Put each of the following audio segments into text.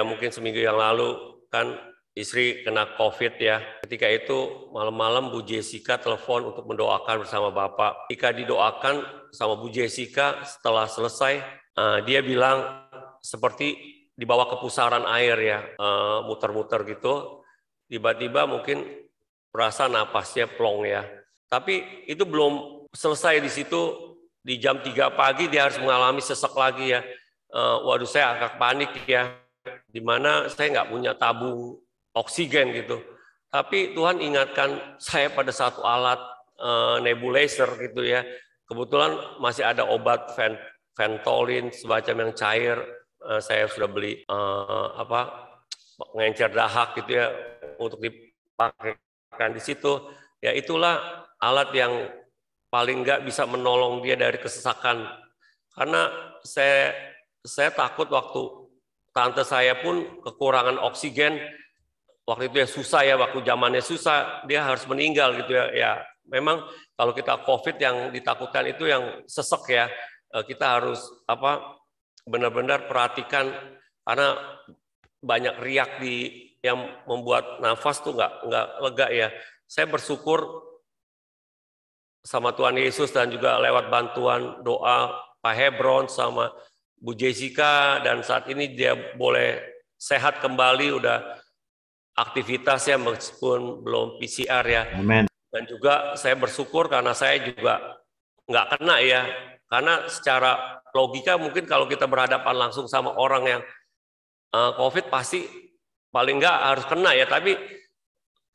ya mungkin seminggu yang lalu kan istri kena COVID ya. Ketika itu malam-malam Bu Jessica telepon untuk mendoakan bersama Bapak. Ketika didoakan sama Bu Jessica setelah selesai, dia bilang seperti dibawa ke pusaran air ya, muter-muter gitu. Tiba-tiba mungkin perasa napasnya plong ya. Tapi itu belum selesai di situ, di jam 3 pagi dia harus mengalami sesak lagi ya. Waduh, saya agak panik ya, dimana saya nggak punya tabung oksigen gitu. Tapi Tuhan ingatkan saya pada satu alat nebulizer gitu ya. Kebetulan masih ada obat Ventolin semacam yang cair. Saya sudah beli pengencer dahak gitu ya untuk dipakai di situ. Ya itulah alat yang paling nggak bisa menolong dia dari kesesakan. Karena saya takut waktu tante saya pun kekurangan oksigen, waktu itu ya susah ya, waktu zamannya susah, dia harus meninggal gitu ya. Ya memang kalau kita COVID yang ditakutkan itu yang sesek ya, kita harus benar-benar perhatikan karena banyak riak yang membuat nafas tuh nggak lega ya. Saya bersyukur sama Tuhan Yesus dan juga lewat bantuan doa Pak Hebron sama Bu Jessica, dan saat ini dia boleh sehat kembali, udah aktivitas ya meskipun belum PCR ya. Amin. Dan juga saya bersyukur karena saya juga nggak kena ya, karena secara logika mungkin kalau kita berhadapan langsung sama orang yang COVID pasti paling nggak harus kena ya, tapi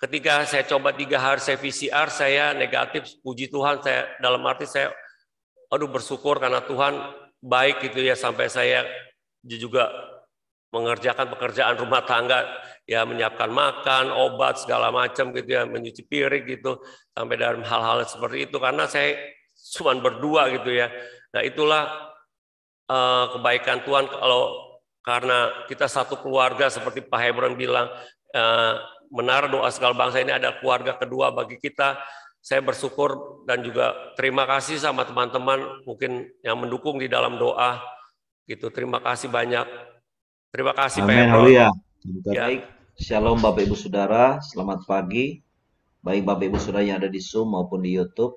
ketika saya coba 3 hari saya PCR, saya negatif, puji Tuhan, saya dalam arti saya bersyukur karena Tuhan baik gitu ya, sampai saya juga mengerjakan pekerjaan rumah tangga ya, menyiapkan makan, obat segala macam gitu ya, mencuci piring gitu, sampai dalam hal-hal seperti itu karena saya cuma berdua gitu ya. Nah itulah kebaikan Tuhan karena kita satu keluarga seperti Pak Hebron bilang, Menara Doa Segala Bangsa ini ada keluarga kedua bagi kita. Saya bersyukur dan juga terima kasih sama teman-teman mungkin yang mendukung di dalam doa gitu. Terima kasih banyak. Terima kasih Pak Amin, Hebron. haleluya. Ya. Baik, Shalom Bapak Ibu Saudara, selamat pagi. Baik Bapak Ibu Saudara yang ada di Zoom maupun di YouTube.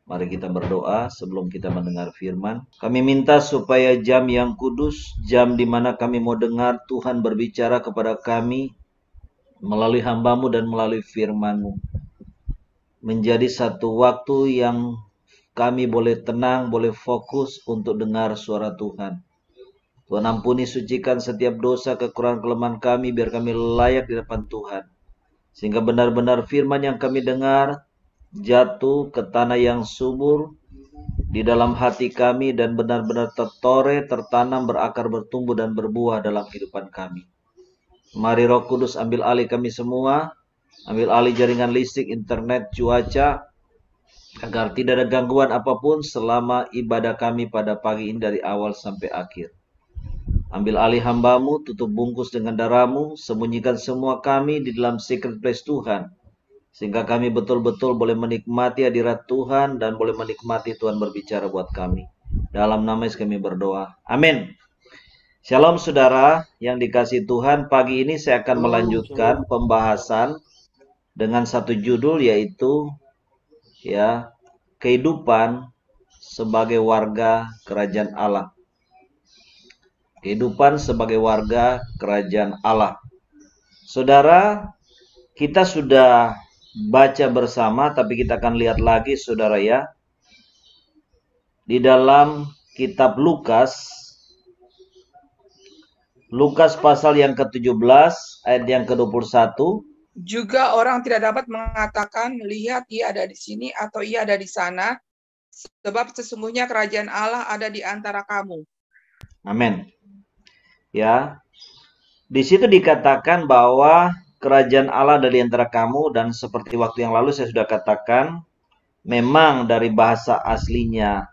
Mari kita berdoa sebelum kita mendengar firman. Kami minta supaya jam yang kudus, jam di mana kami mau dengar Tuhan berbicara kepada kami melalui hamba-Mu dan melalui firman-Mu, menjadi satu waktu yang kami boleh tenang, boleh fokus untuk dengar suara Tuhan. Tuhan ampuni, sucikan setiap dosa, kekurangan, kelemahan kami, biar kami layak di depan Tuhan. Sehingga benar-benar firman yang kami dengar jatuh ke tanah yang subur di dalam hati kami dan benar-benar tertore, tertanam, berakar, bertumbuh, dan berbuah dalam kehidupan kami. Mari Roh Kudus ambil alih kami semua, ambil alih jaringan listrik, internet, cuaca, agar tidak ada gangguan apapun selama ibadah kami pada pagi ini dari awal sampai akhir. Ambil alih hamba-Mu, tutup bungkus dengan darah-Mu, sembunyikan semua kami di dalam secret place Tuhan, sehingga kami betul-betul boleh menikmati hadirat Tuhan dan boleh menikmati Tuhan berbicara buat kami. Dalam nama Yesus kami berdoa. Amin. Shalom saudara yang dikasihi Tuhan, pagi ini saya akan melanjutkan pembahasan dengan satu judul, yaitu ya, kehidupan sebagai warga kerajaan Allah. Kehidupan sebagai warga kerajaan Allah. Saudara, kita sudah baca bersama, tapi kita akan lihat lagi saudara ya. Di dalam kitab Lukas pasal yang ke-17 ayat yang ke-21. Juga orang tidak dapat mengatakan, lihat ia ada di sini atau ia ada di sana, sebab sesungguhnya kerajaan Allah ada di antara kamu. Amin. Ya. Di situ dikatakan bahwa kerajaan Allah ada di antara kamu, dan seperti waktu yang lalu saya sudah katakan, memang dari bahasa aslinya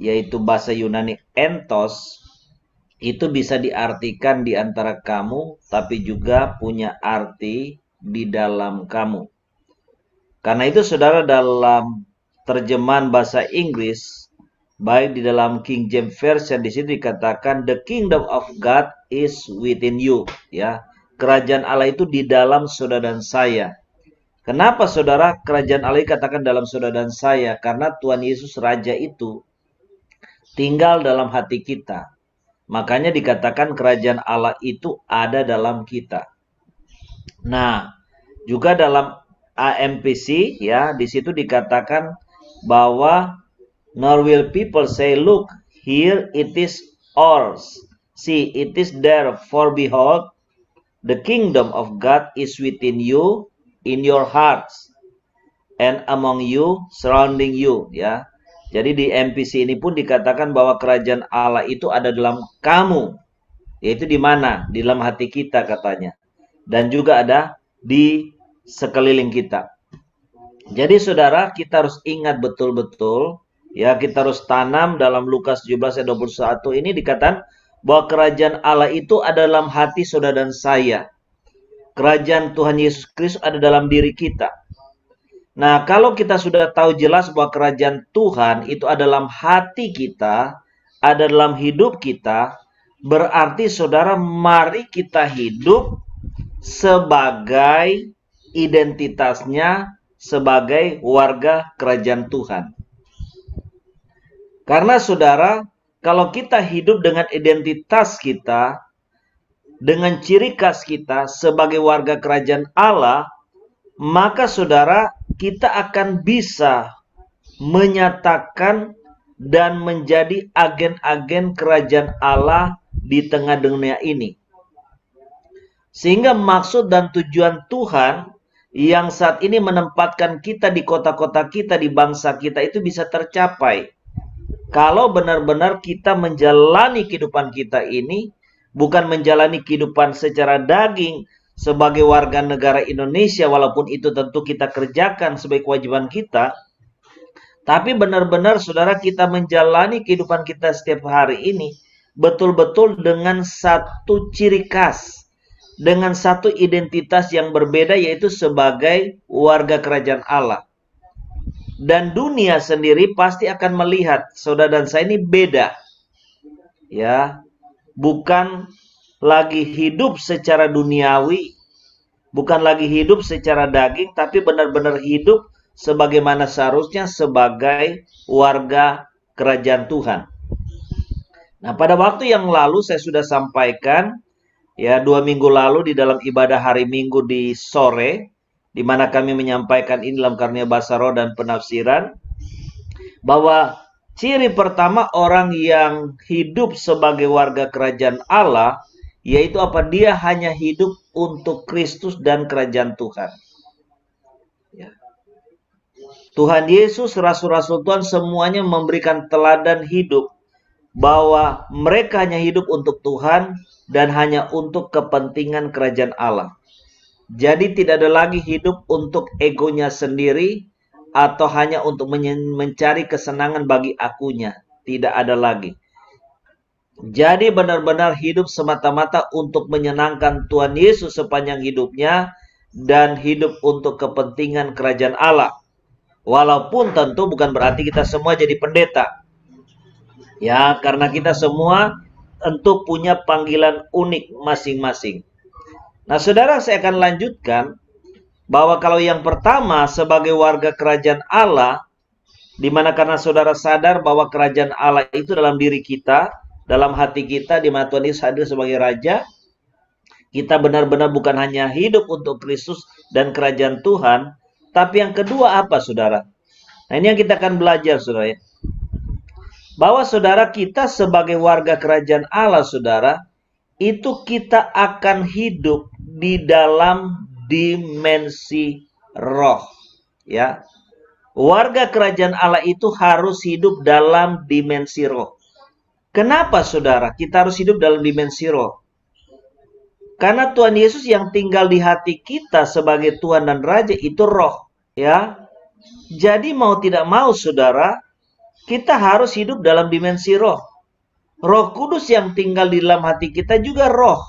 yaitu bahasa Yunani entos, itu bisa diartikan di antara kamu, tapi juga punya arti di dalam kamu. Karena itu saudara, dalam terjemahan bahasa Inggris Baik di dalam King James Version di situ dikatakan the kingdom of God is within you, ya. Kerajaan Allah itu di dalam saudara dan saya. Kenapa saudara kerajaan Allah dikatakan dalam saudara dan saya? Karena Tuhan Yesus Raja itu tinggal dalam hati kita. Makanya dikatakan kerajaan Allah itu ada dalam kita. Nah, juga dalam AMPC ya, di situ dikatakan bahwa nor will people say, look, here it is ours. See, it is there, for behold, the kingdom of God is within you, in your hearts, and among you, surrounding you. Ya, jadi di MPC ini pun dikatakan bahwa kerajaan Allah itu ada dalam kamu, yaitu di mana? Di dalam hati kita katanya, dan juga ada di sekeliling kita. Jadi saudara, kita harus ingat betul-betul, ya, kita harus tanam dalam Lukas 17 ayat 21 ini dikatakan bahwa kerajaan Allah itu ada dalam hati saudara dan saya. Kerajaan Tuhan Yesus Kristus ada dalam diri kita. Nah, kalau kita sudah tahu jelas bahwa kerajaan Tuhan itu ada dalam hati kita, ada dalam hidup kita, berarti saudara, mari kita hidup sebagai identitasnya sebagai warga kerajaan Tuhan. Karena saudara, kalau kita hidup dengan identitas kita, dengan ciri khas kita sebagai warga kerajaan Allah, maka saudara, kita akan bisa menyatakan dan menjadi agen-agen kerajaan Allah di tengah dunia ini. Sehingga maksud dan tujuan Tuhan yang saat ini menempatkan kita di kota-kota kita, di bangsa kita itu bisa tercapai. Kalau benar-benar kita menjalani kehidupan kita ini, bukan menjalani kehidupan secara daging sebagai warga negara Indonesia, walaupun itu tentu kita kerjakan sebagai kewajiban kita, tapi benar-benar saudara kita menjalani kehidupan kita setiap hari ini, betul-betul dengan satu ciri khas, dengan satu identitas yang berbeda, yaitu sebagai warga kerajaan Allah. Dan dunia sendiri pasti akan melihat saudara dan saya ini beda. Ya, bukan lagi hidup secara duniawi, bukan lagi hidup secara daging, tapi benar-benar hidup sebagaimana seharusnya sebagai warga kerajaan Tuhan. Nah, pada waktu yang lalu saya sudah sampaikan, ya, 2 minggu lalu di dalam ibadah hari Minggu di sore, di mana kami menyampaikan ini dalam karunia bahasa roh dan penafsiran, bahwa ciri pertama orang yang hidup sebagai warga kerajaan Allah, yaitu apa? Dia hanya hidup untuk Kristus dan kerajaan Tuhan. Ya. Tuhan Yesus, rasul-rasul Tuhan semuanya memberikan teladan hidup, bahwa mereka hanya hidup untuk Tuhan dan hanya untuk kepentingan kerajaan Allah. Jadi tidak ada lagi hidup untuk egonya sendiri atau hanya untuk mencari kesenangan bagi akunya. Tidak ada lagi. Jadi benar-benar hidup semata-mata untuk menyenangkan Tuhan Yesus sepanjang hidupnya dan hidup untuk kepentingan kerajaan Allah. Walaupun tentu bukan berarti kita semua jadi pendeta. Ya, karena kita semua tentu punya panggilan unik masing-masing. Nah, saudara, saya akan lanjutkan bahwa kalau yang pertama sebagai warga kerajaan Allah, di mana karena saudara sadar bahwa kerajaan Allah itu dalam diri kita, dalam hati kita, di mana Tuhan Yesus hadir sebagai Raja, kita benar-benar bukan hanya hidup untuk Kristus dan kerajaan Tuhan, tapi yang kedua apa, saudara? Nah, ini yang kita akan belajar, saudara, ya. Bahwa saudara, kita sebagai warga kerajaan Allah, saudara, itu kita akan hidup di dalam dimensi roh, ya. Warga kerajaan Allah itu harus hidup dalam dimensi roh. Kenapa saudara kita harus hidup dalam dimensi roh? Karena Tuhan Yesus yang tinggal di hati kita sebagai Tuhan dan Raja itu roh, ya. Jadi mau tidak mau saudara, kita harus hidup dalam dimensi roh. Roh Kudus yang tinggal di dalam hati kita juga roh.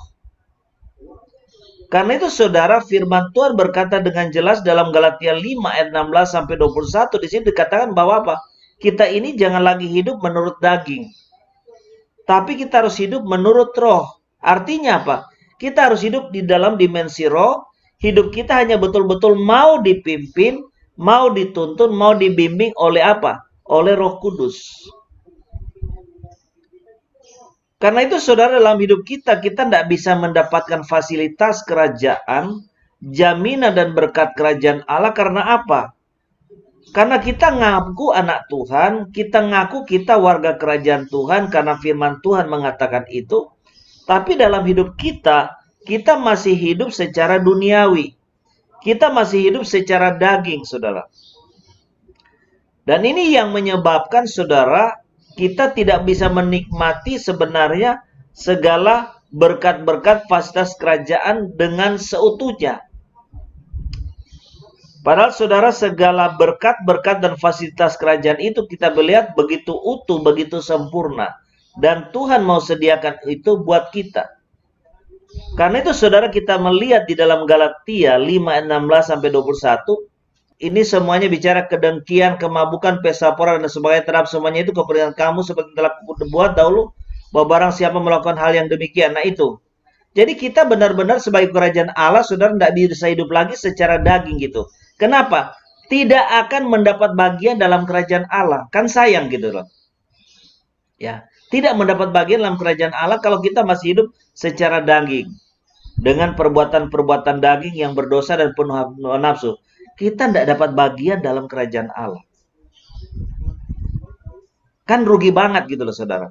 Karena itu saudara, firman Tuhan berkata dengan jelas dalam Galatia 5 ayat 16 sampai 21, di sini dikatakan bahwa apa? kita ini jangan lagi hidup menurut daging. Tapi kita harus hidup menurut roh. Artinya apa? Kita harus hidup di dalam dimensi roh. Hidup kita hanya betul-betul mau dipimpin, mau dituntun, mau dibimbing oleh apa? Oleh Roh Kudus. Karena itu saudara, dalam hidup kita tidak bisa mendapatkan fasilitas kerajaan, jaminan dan berkat kerajaan Allah karena apa? Karena kita ngaku anak Tuhan, kita ngaku kita warga kerajaan Tuhan karena firman Tuhan mengatakan itu. Tapi dalam hidup kita masih hidup secara duniawi. Kita masih hidup secara daging, saudara. Dan ini yang menyebabkan, saudara, kita tidak bisa menikmati sebenarnya segala berkat-berkat fasilitas kerajaan dengan seutuhnya. Padahal saudara, segala berkat-berkat dan fasilitas kerajaan itu kita melihat begitu utuh, begitu sempurna. Dan Tuhan mau sediakan itu buat kita. Karena itu saudara, kita melihat di dalam Galatia 5:16-21, ini semuanya bicara kedengkian, kemabukan, pesta pora, dan sebagainya, terhadap semuanya itu kepentingan kamu seperti telah buat dahulu, bahwa barang siapa melakukan hal yang demikian. Nah itu. Jadi kita benar-benar sebagai kerajaan Allah, saudara, tidak bisa hidup lagi secara daging gitu. Kenapa? Tidak akan mendapat bagian dalam kerajaan Allah. Kan sayang gitu loh. Ya, tidak mendapat bagian dalam kerajaan Allah kalau kita masih hidup secara daging. Dengan perbuatan-perbuatan daging yang berdosa dan penuh nafsu. Kita tidak dapat bagian dalam kerajaan Allah. Kan rugi banget gitu loh saudara.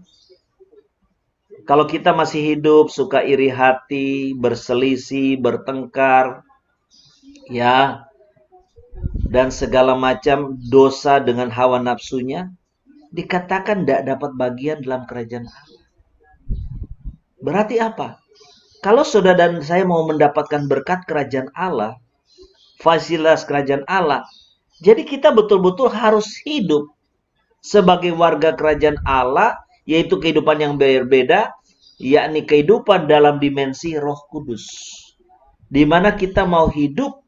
Kalau kita masih hidup suka iri hati, berselisih, bertengkar, ya, dan segala macam dosa dengan hawa nafsunya, dikatakan tidak dapat bagian dalam kerajaan Allah. Berarti apa? Kalau saudara dan saya mau mendapatkan berkat kerajaan Allah, fasilitas kerajaan Allah, jadi kita betul-betul harus hidup sebagai warga kerajaan Allah, yaitu kehidupan yang berbeda, yakni kehidupan dalam dimensi Roh Kudus. Di mana kita mau hidup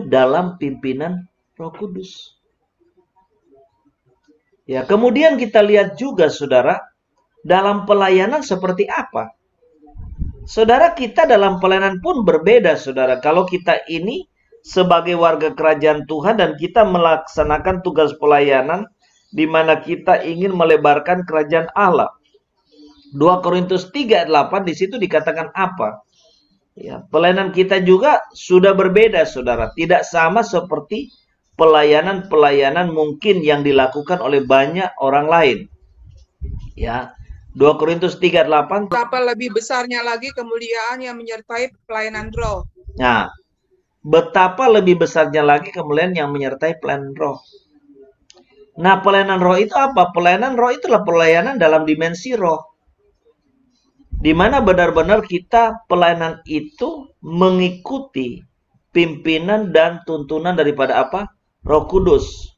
dalam pimpinan Roh Kudus. Ya, kemudian kita lihat juga saudara, dalam pelayanan seperti apa? Saudara, kita dalam pelayanan pun berbeda saudara. Kalau kita ini sebagai warga kerajaan Tuhan dan kita melaksanakan tugas pelayanan di mana kita ingin melebarkan kerajaan Allah. 2 Korintus 3:8 di situ dikatakan apa? Ya, pelayanan kita juga sudah berbeda saudara. Tidak sama seperti pelayanan-pelayanan mungkin yang dilakukan oleh banyak orang lain. Ya, 2 Korintus 3:8. Betapa lebih besarnya lagi kemuliaan yang menyertai pelayanan roh. Nah, betapa lebih besarnya lagi kemuliaan yang menyertai pelayanan roh. Nah, pelayanan roh itu apa? Pelayanan roh itulah pelayanan dalam dimensi roh. Di mana benar-benar kita pelayanan itu mengikuti pimpinan dan tuntunan daripada apa? Roh Kudus.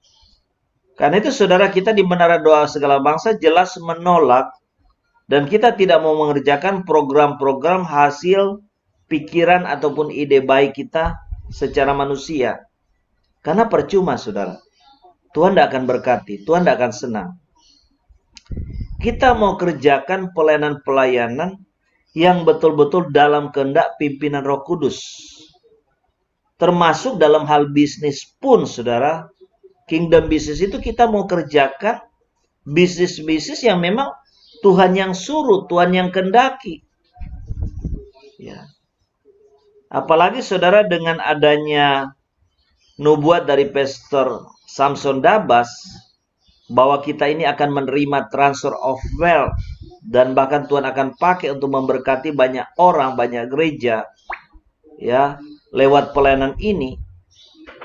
Karena itu saudara, kita di Menara Doa Segala Bangsa jelas menolak dan kita tidak mau mengerjakan program-program hasil pikiran ataupun ide baik kita secara manusia. Karena percuma saudara. Tuhan tidak akan berkati, Tuhan tidak akan senang. Kita mau kerjakan pelayanan-pelayanan yang betul-betul dalam kehendak pimpinan Roh Kudus. Termasuk dalam hal bisnis pun saudara. Kingdom bisnis itu kita mau kerjakan bisnis-bisnis yang memang Tuhan yang suruh, Tuhan yang kehendaki. Ya. Apalagi saudara dengan adanya nubuat dari Pastor Samson Dabas bahwa kita ini akan menerima transfer of wealth dan bahkan Tuhan akan pakai untuk memberkati banyak orang, banyak gereja ya lewat pelayanan ini.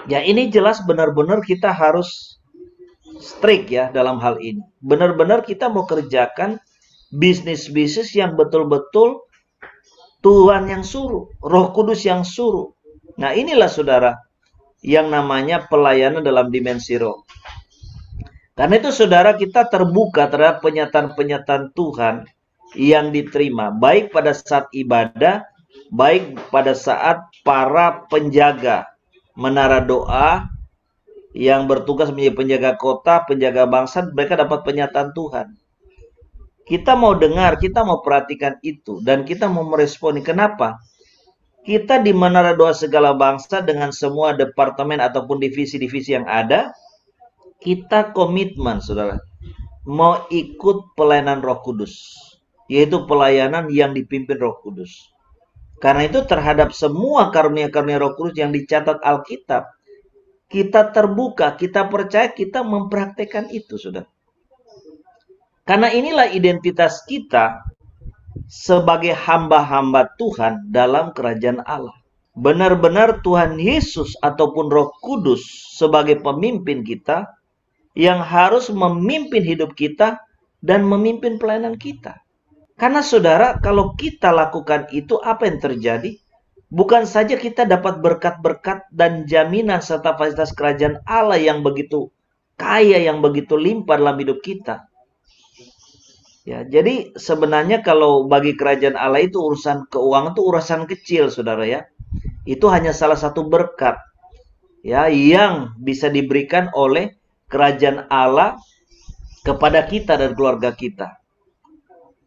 Ya, ini jelas benar-benar kita harus strict ya dalam hal ini. Benar-benar kita mau kerjakan bisnis-bisnis yang betul-betul Tuhan yang suruh, Roh Kudus yang suruh. Nah, inilah saudara yang namanya pelayanan dalam dimensi roh. Karena itu saudara, kita terbuka terhadap penyataan-penyataan Tuhan yang diterima, baik pada saat ibadah, baik pada saat para penjaga menara doa yang bertugas menjadi penjaga kota, penjaga bangsa, mereka dapat penyataan Tuhan. Kita mau dengar, kita mau perhatikan itu, dan kita mau meresponi. Kenapa? Kita di Menara Doa Segala Bangsa dengan semua departemen ataupun divisi-divisi yang ada, kita komitmen, saudara, mau ikut pelayanan Roh Kudus, yaitu pelayanan yang dipimpin Roh Kudus. Karena itu terhadap semua karunia-karunia Roh Kudus yang dicatat Alkitab, kita terbuka, kita percaya, kita mempraktekkan itu, saudara. Karena inilah identitas kita sebagai hamba-hamba Tuhan dalam kerajaan Allah. Benar-benar Tuhan Yesus ataupun Roh Kudus sebagai pemimpin kita yang harus memimpin hidup kita dan memimpin pelayanan kita. Karena saudara, kalau kita lakukan itu, apa yang terjadi? Bukan saja kita dapat berkat-berkat dan jaminan serta fasilitas kerajaan Allah yang begitu kaya, yang begitu limpah dalam hidup kita. Ya, jadi sebenarnya kalau bagi kerajaan Allah itu urusan keuangan itu urusan kecil, saudara ya. Itu hanya salah satu berkat ya yang bisa diberikan oleh kerajaan Allah kepada kita dan keluarga kita.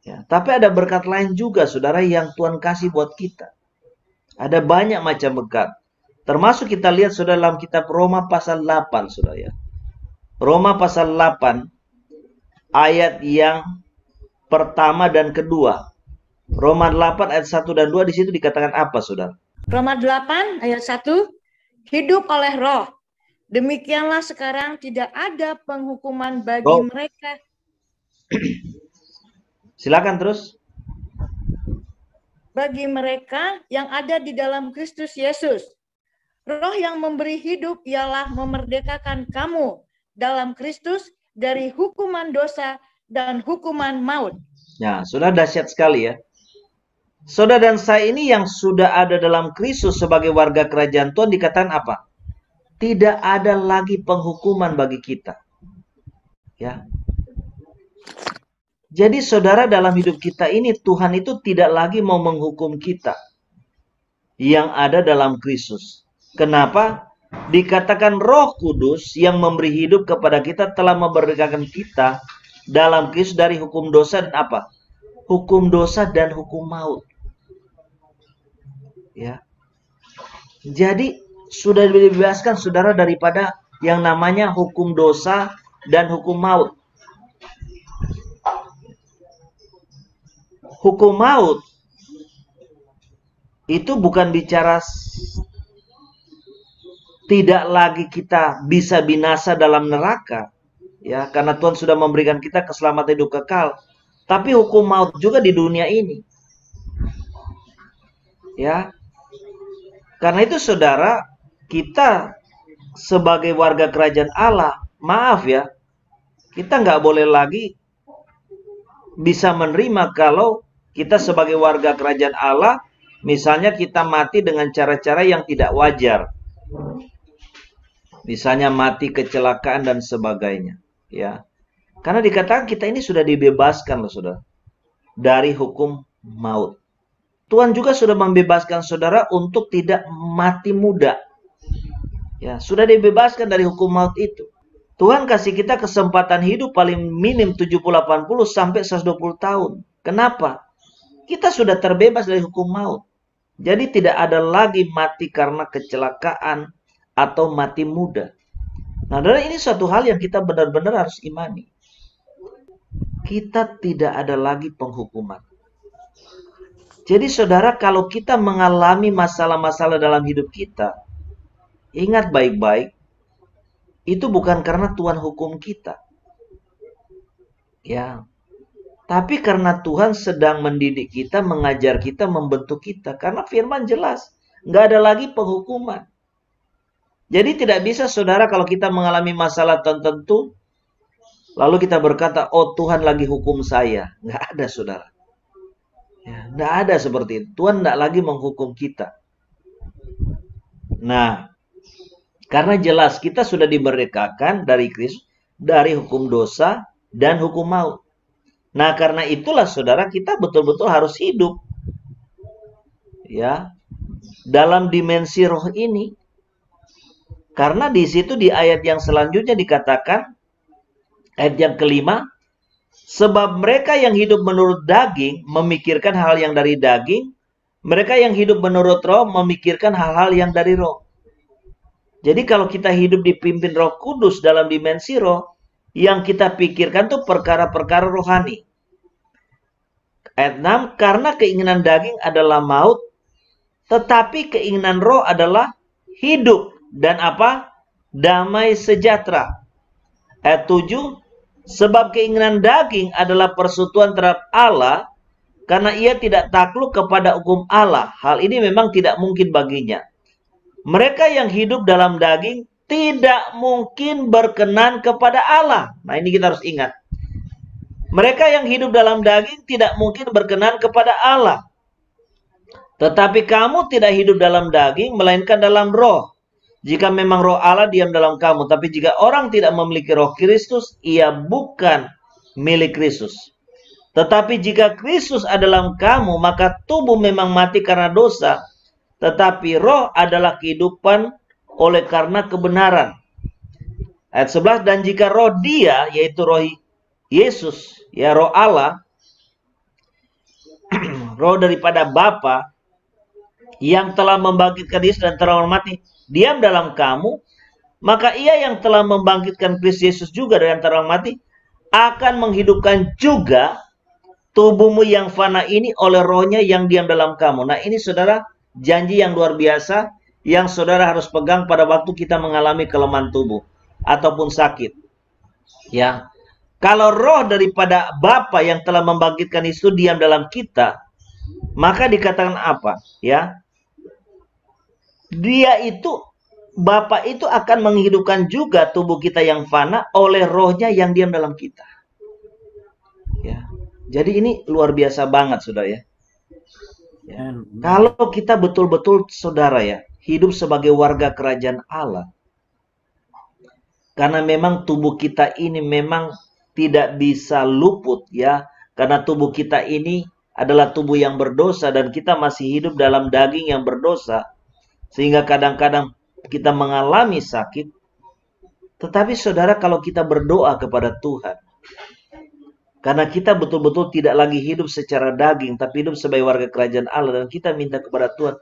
Ya, tapi ada berkat lain juga, saudara, yang Tuhan kasih buat kita. Ada banyak macam berkat. Termasuk kita lihat, saudara, dalam kitab Roma pasal 8, saudara ya. Roma pasal 8 ayat yang pertama dan kedua. Roma 8 ayat 1 dan 2 di situ dikatakan apa, saudara? Roma 8 ayat 1, hidup oleh roh. Demikianlah sekarang tidak ada penghukuman bagi mereka. Silakan terus. Bagi mereka yang ada di dalam Kristus Yesus. Roh yang memberi hidup ialah memerdekakan kamu dalam Kristus dari hukuman dosa dan hukuman maut. Ya, sudah dahsyat sekali ya. Saudara dan saya ini yang sudah ada dalam Kristus sebagai warga kerajaan Tuhan dikatakan apa? Tidak ada lagi penghukuman bagi kita. Ya. Jadi saudara, dalam hidup kita ini Tuhan itu tidak lagi mau menghukum kita yang ada dalam Kristus. Kenapa? Dikatakan Roh Kudus yang memberi hidup kepada kita telah memerdekakan kita dalam Kristus dari hukum dosa dan apa? Hukum dosa dan hukum maut. Ya. Jadi sudah dibebaskan saudara daripada yang namanya hukum dosa dan hukum maut. Hukum maut itu bukan bicara tidak lagi kita bisa binasa dalam neraka. Ya, karena Tuhan sudah memberikan kita keselamatan hidup kekal. Tapi hukum maut juga di dunia ini. Ya. Karena itu saudara, kita sebagai warga kerajaan Allah, maaf ya, kita nggak boleh lagi bisa menerima kalau kita sebagai warga kerajaan Allah, misalnya kita mati dengan cara-cara yang tidak wajar. Misalnya mati kecelakaan dan sebagainya. Ya, karena dikatakan kita ini sudah dibebaskan loh saudara dari hukum maut. Tuhan juga sudah membebaskan saudara untuk tidak mati muda. Ya, sudah dibebaskan dari hukum maut itu. Tuhan kasih kita kesempatan hidup paling minim 70-80 sampai 120 tahun. Kenapa? Kita sudah terbebas dari hukum maut. Jadi tidak ada lagi mati karena kecelakaan atau mati muda. Nah, saudara, ini suatu hal yang kita benar-benar harus imani. Kita tidak ada lagi penghukuman. Jadi saudara, kalau kita mengalami masalah-masalah dalam hidup kita, ingat baik-baik, itu bukan karena Tuhan hukum kita. Ya. Tapi karena Tuhan sedang mendidik kita, mengajar kita, membentuk kita. Karena firman jelas, nggak ada lagi penghukuman. Jadi tidak bisa saudara kalau kita mengalami masalah tertentu, lalu kita berkata, oh Tuhan lagi hukum saya. Nggak ada saudara. Ya, nggak ada seperti itu. Tuhan nggak lagi menghukum kita. Nah, karena jelas kita sudah dimerdekakan dari Kristus, dari hukum dosa dan hukum maut. Nah, karena itulah saudara, kita betul-betul harus hidup ya dalam dimensi roh ini. Karena di situ di ayat yang selanjutnya dikatakan, ayat yang kelima, sebab mereka yang hidup menurut daging memikirkan hal yang dari daging, mereka yang hidup menurut roh memikirkan hal-hal yang dari roh. Jadi kalau kita hidup dipimpin Roh Kudus dalam dimensi roh, yang kita pikirkan tuh perkara-perkara rohani. Ayat 6, karena keinginan daging adalah maut, tetapi keinginan roh adalah hidup dan apa? Damai sejahtera. Ayat 7, sebab keinginan daging adalah persekutuan terhadap Allah, karena ia tidak takluk kepada hukum Allah. Hal ini memang tidak mungkin baginya. Mereka yang hidup dalam daging tidak mungkin berkenan kepada Allah. Nah, ini kita harus ingat. Mereka yang hidup dalam daging tidak mungkin berkenan kepada Allah. Tetapi kamu tidak hidup dalam daging, melainkan dalam roh. Jika memang roh Allah diam dalam kamu. Tapi jika orang tidak memiliki roh Kristus, ia bukan milik Kristus. Tetapi jika Kristus adalah dalam kamu, maka tubuh memang mati karena dosa. Tetapi roh adalah kehidupan oleh karena kebenaran. Ayat 11, dan jika roh dia, yaitu roh Yesus, ya roh Allah, roh daripada Bapa, yang telah membangkitkan Yesus dan telah mati, diam dalam kamu, maka ia yang telah membangkitkan Kristus Yesus juga dari antara orang mati, akan menghidupkan juga tubuhmu yang fana ini oleh rohnya yang diam dalam kamu. Nah ini saudara, janji yang luar biasa yang saudara harus pegang pada waktu kita mengalami kelemahan tubuh ataupun sakit. Ya, kalau roh daripada Bapa yang telah membangkitkan itu diam dalam kita, maka dikatakan apa? Ya, dia itu, Bapa itu akan menghidupkan juga tubuh kita yang fana oleh rohnya yang diam dalam kita. Ya, jadi ini luar biasa banget saudara ya. Ya. Kalau kita betul-betul saudara ya, hidup sebagai warga kerajaan Allah. Karena memang tubuh kita ini memang tidak bisa luput ya. Karena tubuh kita ini adalah tubuh yang berdosa dan kita masih hidup dalam daging yang berdosa. Sehingga kadang-kadang kita mengalami sakit. Tetapi saudara kalau kita berdoa kepada Tuhan, karena kita betul-betul tidak lagi hidup secara daging, tapi hidup sebagai warga kerajaan Allah. Dan kita minta kepada Tuhan.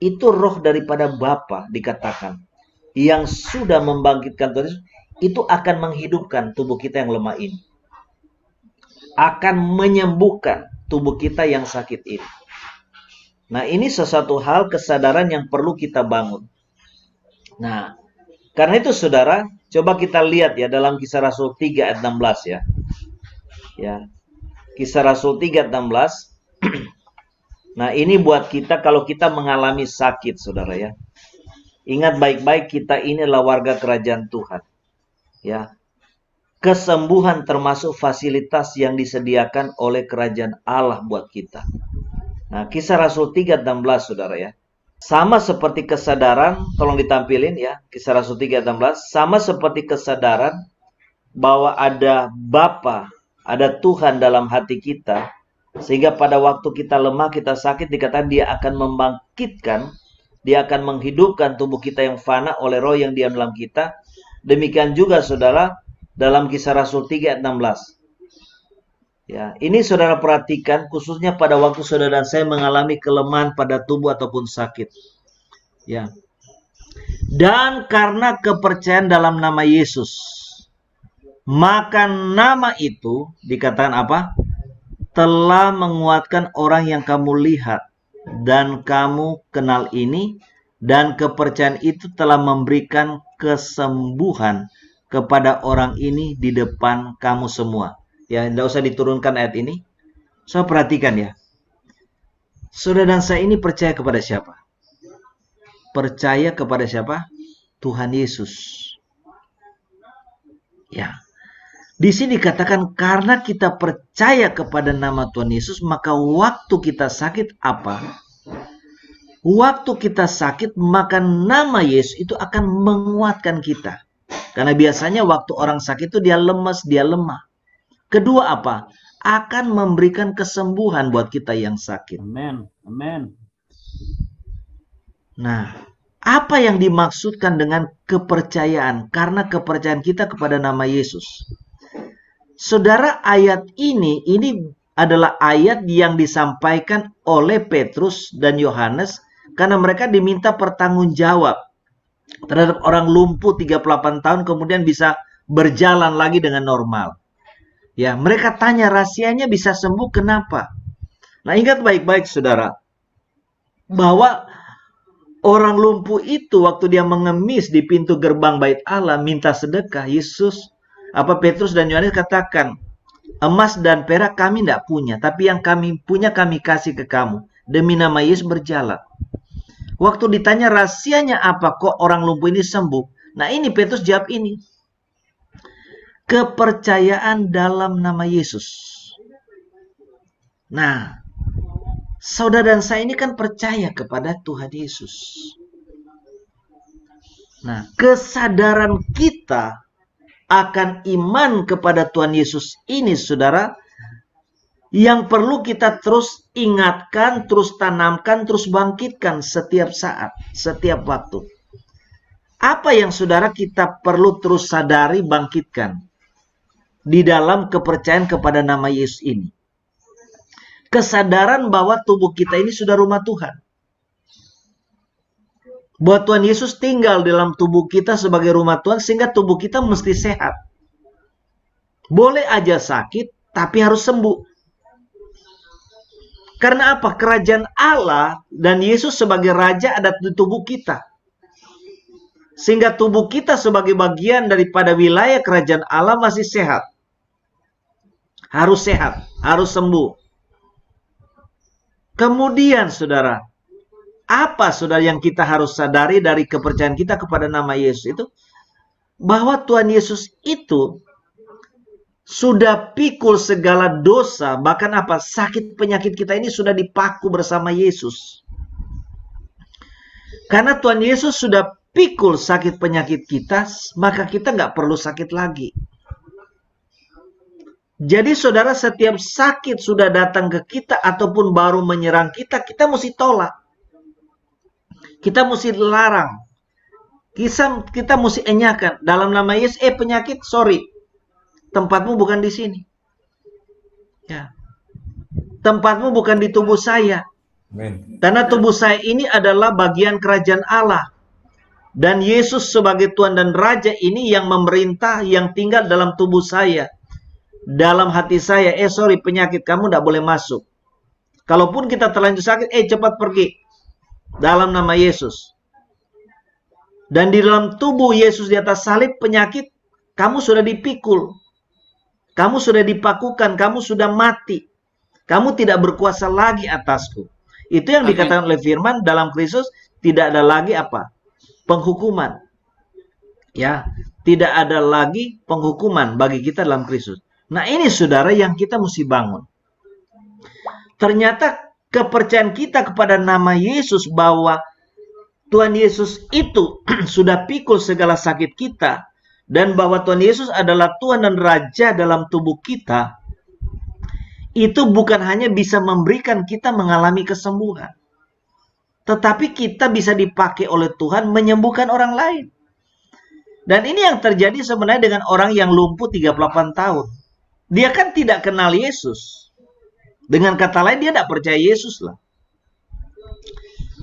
Itu roh daripada Bapa dikatakan. Yang sudah membangkitkan Tuhan Yesus. Itu akan menghidupkan tubuh kita yang lemah ini. Akan menyembuhkan tubuh kita yang sakit ini. Nah ini sesuatu hal kesadaran yang perlu kita bangun. Nah karena itu saudara. Coba kita lihat ya dalam Kisah Rasul 3 ayat 16 ya. Ya, Kisah Rasul 3:16. Nah, ini buat kita kalau kita mengalami sakit, saudara ya. Ingat baik-baik kita ini adalah warga kerajaan Tuhan. Ya. Kesembuhan termasuk fasilitas yang disediakan oleh kerajaan Allah buat kita. Nah, Kisah Rasul 3:16, saudara ya. Sama seperti kesadaran, tolong ditampilin ya. Kisah Rasul 3:16, sama seperti kesadaran bahwa ada Bapa, ada Tuhan dalam hati kita, sehingga pada waktu kita lemah, kita sakit, dikatakan dia akan membangkitkan, dia akan menghidupkan tubuh kita yang fana oleh roh yang diam dalam kita. Demikian juga saudara, dalam Kisah Rasul 3 ayat 16. Ya, ini saudara perhatikan, khususnya pada waktu saudara dan saya mengalami kelemahan pada tubuh ataupun sakit. Ya. Dan karena kepercayaan dalam nama Yesus, maka nama itu dikatakan apa? Telah menguatkan orang yang kamu lihat dan kamu kenal ini, dan kepercayaan itu telah memberikan kesembuhan kepada orang ini di depan kamu semua. Ya, tidak usah diturunkan ayat ini. So perhatikan ya. Saudara dan saya ini percaya kepada siapa? Percaya kepada siapa? Tuhan Yesus. Ya. Di sini dikatakan karena kita percaya kepada nama Tuhan Yesus, maka waktu kita sakit apa? Waktu kita sakit, maka nama Yesus itu akan menguatkan kita. Karena biasanya waktu orang sakit itu dia lemas, dia lemah. Kedua apa? Akan memberikan kesembuhan buat kita yang sakit. Amin. Amin. Nah, Apa yang dimaksudkan dengan kepercayaan? Karena kepercayaan kita kepada nama Yesus. Saudara, ayat ini adalah ayat yang disampaikan oleh Petrus dan Yohanes karena mereka diminta bertanggung-jawab terhadap orang lumpuh 38 tahun kemudian bisa berjalan lagi dengan normal. Ya, mereka tanya rahasianya bisa sembuh kenapa? Nah, ingat baik-baik saudara, bahwa orang lumpuh itu waktu dia mengemis di pintu gerbang bait Allah minta sedekah, Petrus dan Yohanes katakan, emas dan perak kami tidak punya, tapi yang kami punya kami kasih ke kamu. Demi nama Yesus berjalan. Waktu ditanya rahasianya apa kok orang lumpuh ini sembuh? Nah, ini Petrus jawab ini. Kepercayaan dalam nama Yesus. Nah, saudara dan saya ini kan percaya kepada Tuhan Yesus. Nah, kesadaran kita akan iman kepada Tuhan Yesus ini, saudara, yang perlu kita terus ingatkan, terus tanamkan, terus bangkitkan setiap saat, setiap waktu. Apa yang saudara kita perlu terus sadari, bangkitkan di dalam kepercayaan kepada nama Yesus ini? Kesadaran bahwa tubuh kita ini sudah rumah Tuhan. Bahwa Tuhan Yesus tinggal dalam tubuh kita sebagai rumah Tuhan sehingga tubuh kita mesti sehat. Boleh aja sakit, tapi harus sembuh. Karena apa? Kerajaan Allah dan Yesus sebagai Raja ada di tubuh kita. Sehingga tubuh kita sebagai bagian daripada wilayah kerajaan Allah masih sehat. Harus sehat, harus sembuh. Kemudian saudara, apa saudara yang kita harus sadari dari kepercayaan kita kepada nama Yesus itu? Bahwa Tuhan Yesus itu sudah pikul segala dosa, bahkan sakit penyakit kita ini sudah dipaku bersama Yesus. Karena Tuhan Yesus sudah pikul sakit penyakit kita, maka kita nggak perlu sakit lagi. Jadi saudara, setiap sakit sudah datang ke kita ataupun baru menyerang kita, kita mesti tolak. Kita mesti larang. Kita mesti enyakan. Dalam nama Yesus, penyakit, sorry. Tempatmu bukan di sini. Ya. Tempatmu bukan di tubuh saya. Amen. Karena tubuh saya ini adalah bagian kerajaan Allah. Dan Yesus sebagai Tuhan dan Raja ini yang memerintah, yang tinggal dalam tubuh saya. Dalam hati saya, sorry, penyakit kamu tidak boleh masuk. Kalaupun kita terlanjur sakit, cepat pergi. Dalam nama Yesus. Dan di dalam tubuh Yesus di atas salib, penyakit, kamu sudah dipikul. Kamu sudah dipakukan, kamu sudah mati. Kamu tidak berkuasa lagi atasku. Itu yang dikatakan oleh firman, dalam Kristus tidak ada lagi penghukuman. Ya, tidak ada lagi penghukuman bagi kita dalam Kristus. Nah, ini saudara yang kita mesti bangun. Ternyata kepercayaan kita kepada nama Yesus bahwa Tuhan Yesus itu sudah pikul segala sakit kita dan bahwa Tuhan Yesus adalah Tuhan dan Raja dalam tubuh kita, itu bukan hanya bisa memberikan kita mengalami kesembuhan, tetapi kita bisa dipakai oleh Tuhan menyembuhkan orang lain. Dan ini yang terjadi sebenarnya dengan orang yang lumpuh 38 tahun. Dia kan tidak kenal Yesus. Dengan kata lain, dia tidak percaya Yesus lah.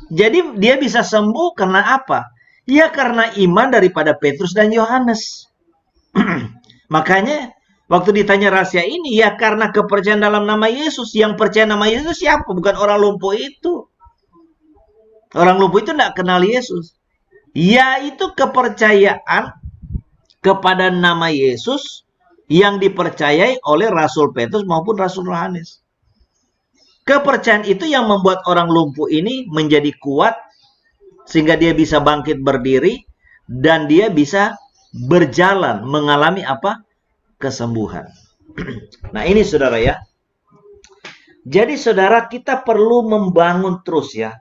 Jadi dia bisa sembuh karena apa? Ya karena iman daripada Petrus dan Yohanes. Makanya waktu ditanya rahasia ini, ya karena kepercayaan dalam nama Yesus. Yang percaya nama Yesus siapa? Bukan orang lumpuh itu. Orang lumpuh itu tidak kenal Yesus. Yaitu kepercayaan kepada nama Yesus yang dipercayai oleh Rasul Petrus maupun Rasul Yohanes. Kepercayaan itu yang membuat orang lumpuh ini menjadi kuat sehingga dia bisa bangkit berdiri dan dia bisa berjalan mengalami kesembuhan. Nah, ini saudara ya. Jadi saudara, kita perlu membangun terus ya.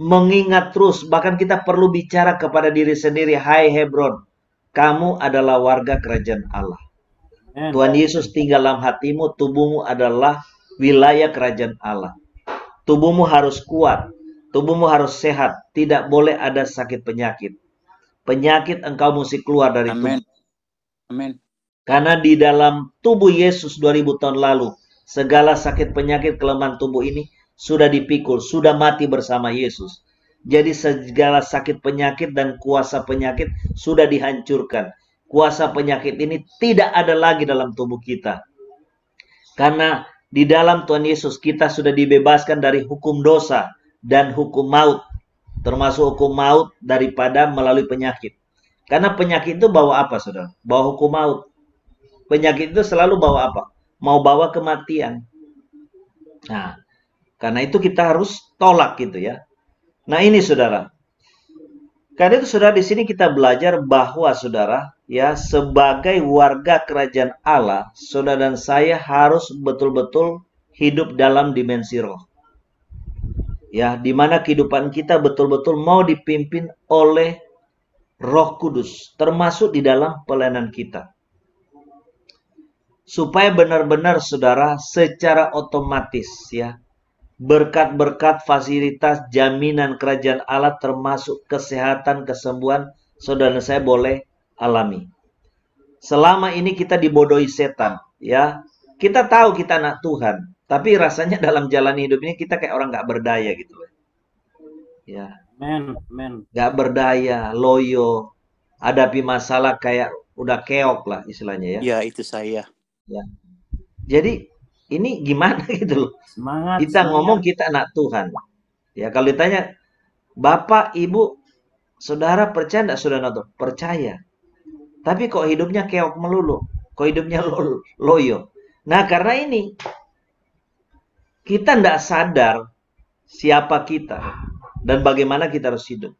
Mengingat terus, bahkan kita perlu bicara kepada diri sendiri, hai Hebron, kamu adalah warga kerajaan Allah. Tuhan Yesus tinggal dalam hatimu, tubuhmu adalah wilayah kerajaan Allah. Tubuhmu harus kuat, Tubuhmu harus sehat, tidak boleh ada sakit penyakit. Penyakit engkau mesti keluar dari tubuh. Amin. Amin. Karena di dalam tubuh Yesus 2000 tahun lalu, segala sakit penyakit kelemahan tubuh ini sudah dipikul, sudah mati bersama Yesus. Jadi segala sakit penyakit dan kuasa penyakit sudah dihancurkan. Kuasa penyakit ini tidak ada lagi dalam tubuh kita. Karena di dalam Tuhan Yesus kita sudah dibebaskan dari hukum dosa dan hukum maut. Termasuk hukum maut daripada melalui penyakit. Karena penyakit itu bawa apa, saudara? Bawa hukum maut. Penyakit itu selalu bawa apa? Mau bawa kematian. Nah, karena itu kita harus tolak gitu ya. Nah ini saudara. Karena itu saudara di sini kita belajar bahwa saudara ya sebagai warga kerajaan Allah, saudara dan saya harus betul-betul hidup dalam dimensi roh. Ya, di mana kehidupan kita betul-betul mau dipimpin oleh Roh Kudus, termasuk di dalam pelayanan kita. Supaya benar-benar saudara secara otomatis ya, berkat-berkat fasilitas jaminan kerajaan Allah termasuk kesehatan, kesembuhan saudara dan saya boleh alami. Selama ini kita dibodohi setan ya. Kita tahu kita anak Tuhan, tapi rasanya dalam jalan hidup ini kita kayak orang nggak berdaya gitu. Ya. Amen. Nggak berdaya, loyo, hadapi masalah kayak udah keok lah istilahnya ya. Ya, itu saya. Ya. Jadi ini gimana gitu loh. Semangat. Kita ngomong kita anak Tuhan. Ya kalau ditanya, Bapak, Ibu, Saudara percaya enggak saudara Tuhan? Percaya. Tapi kok hidupnya keok melulu? Kok hidupnya loyo? Nah karena ini, kita enggak sadar siapa kita dan bagaimana kita harus hidup.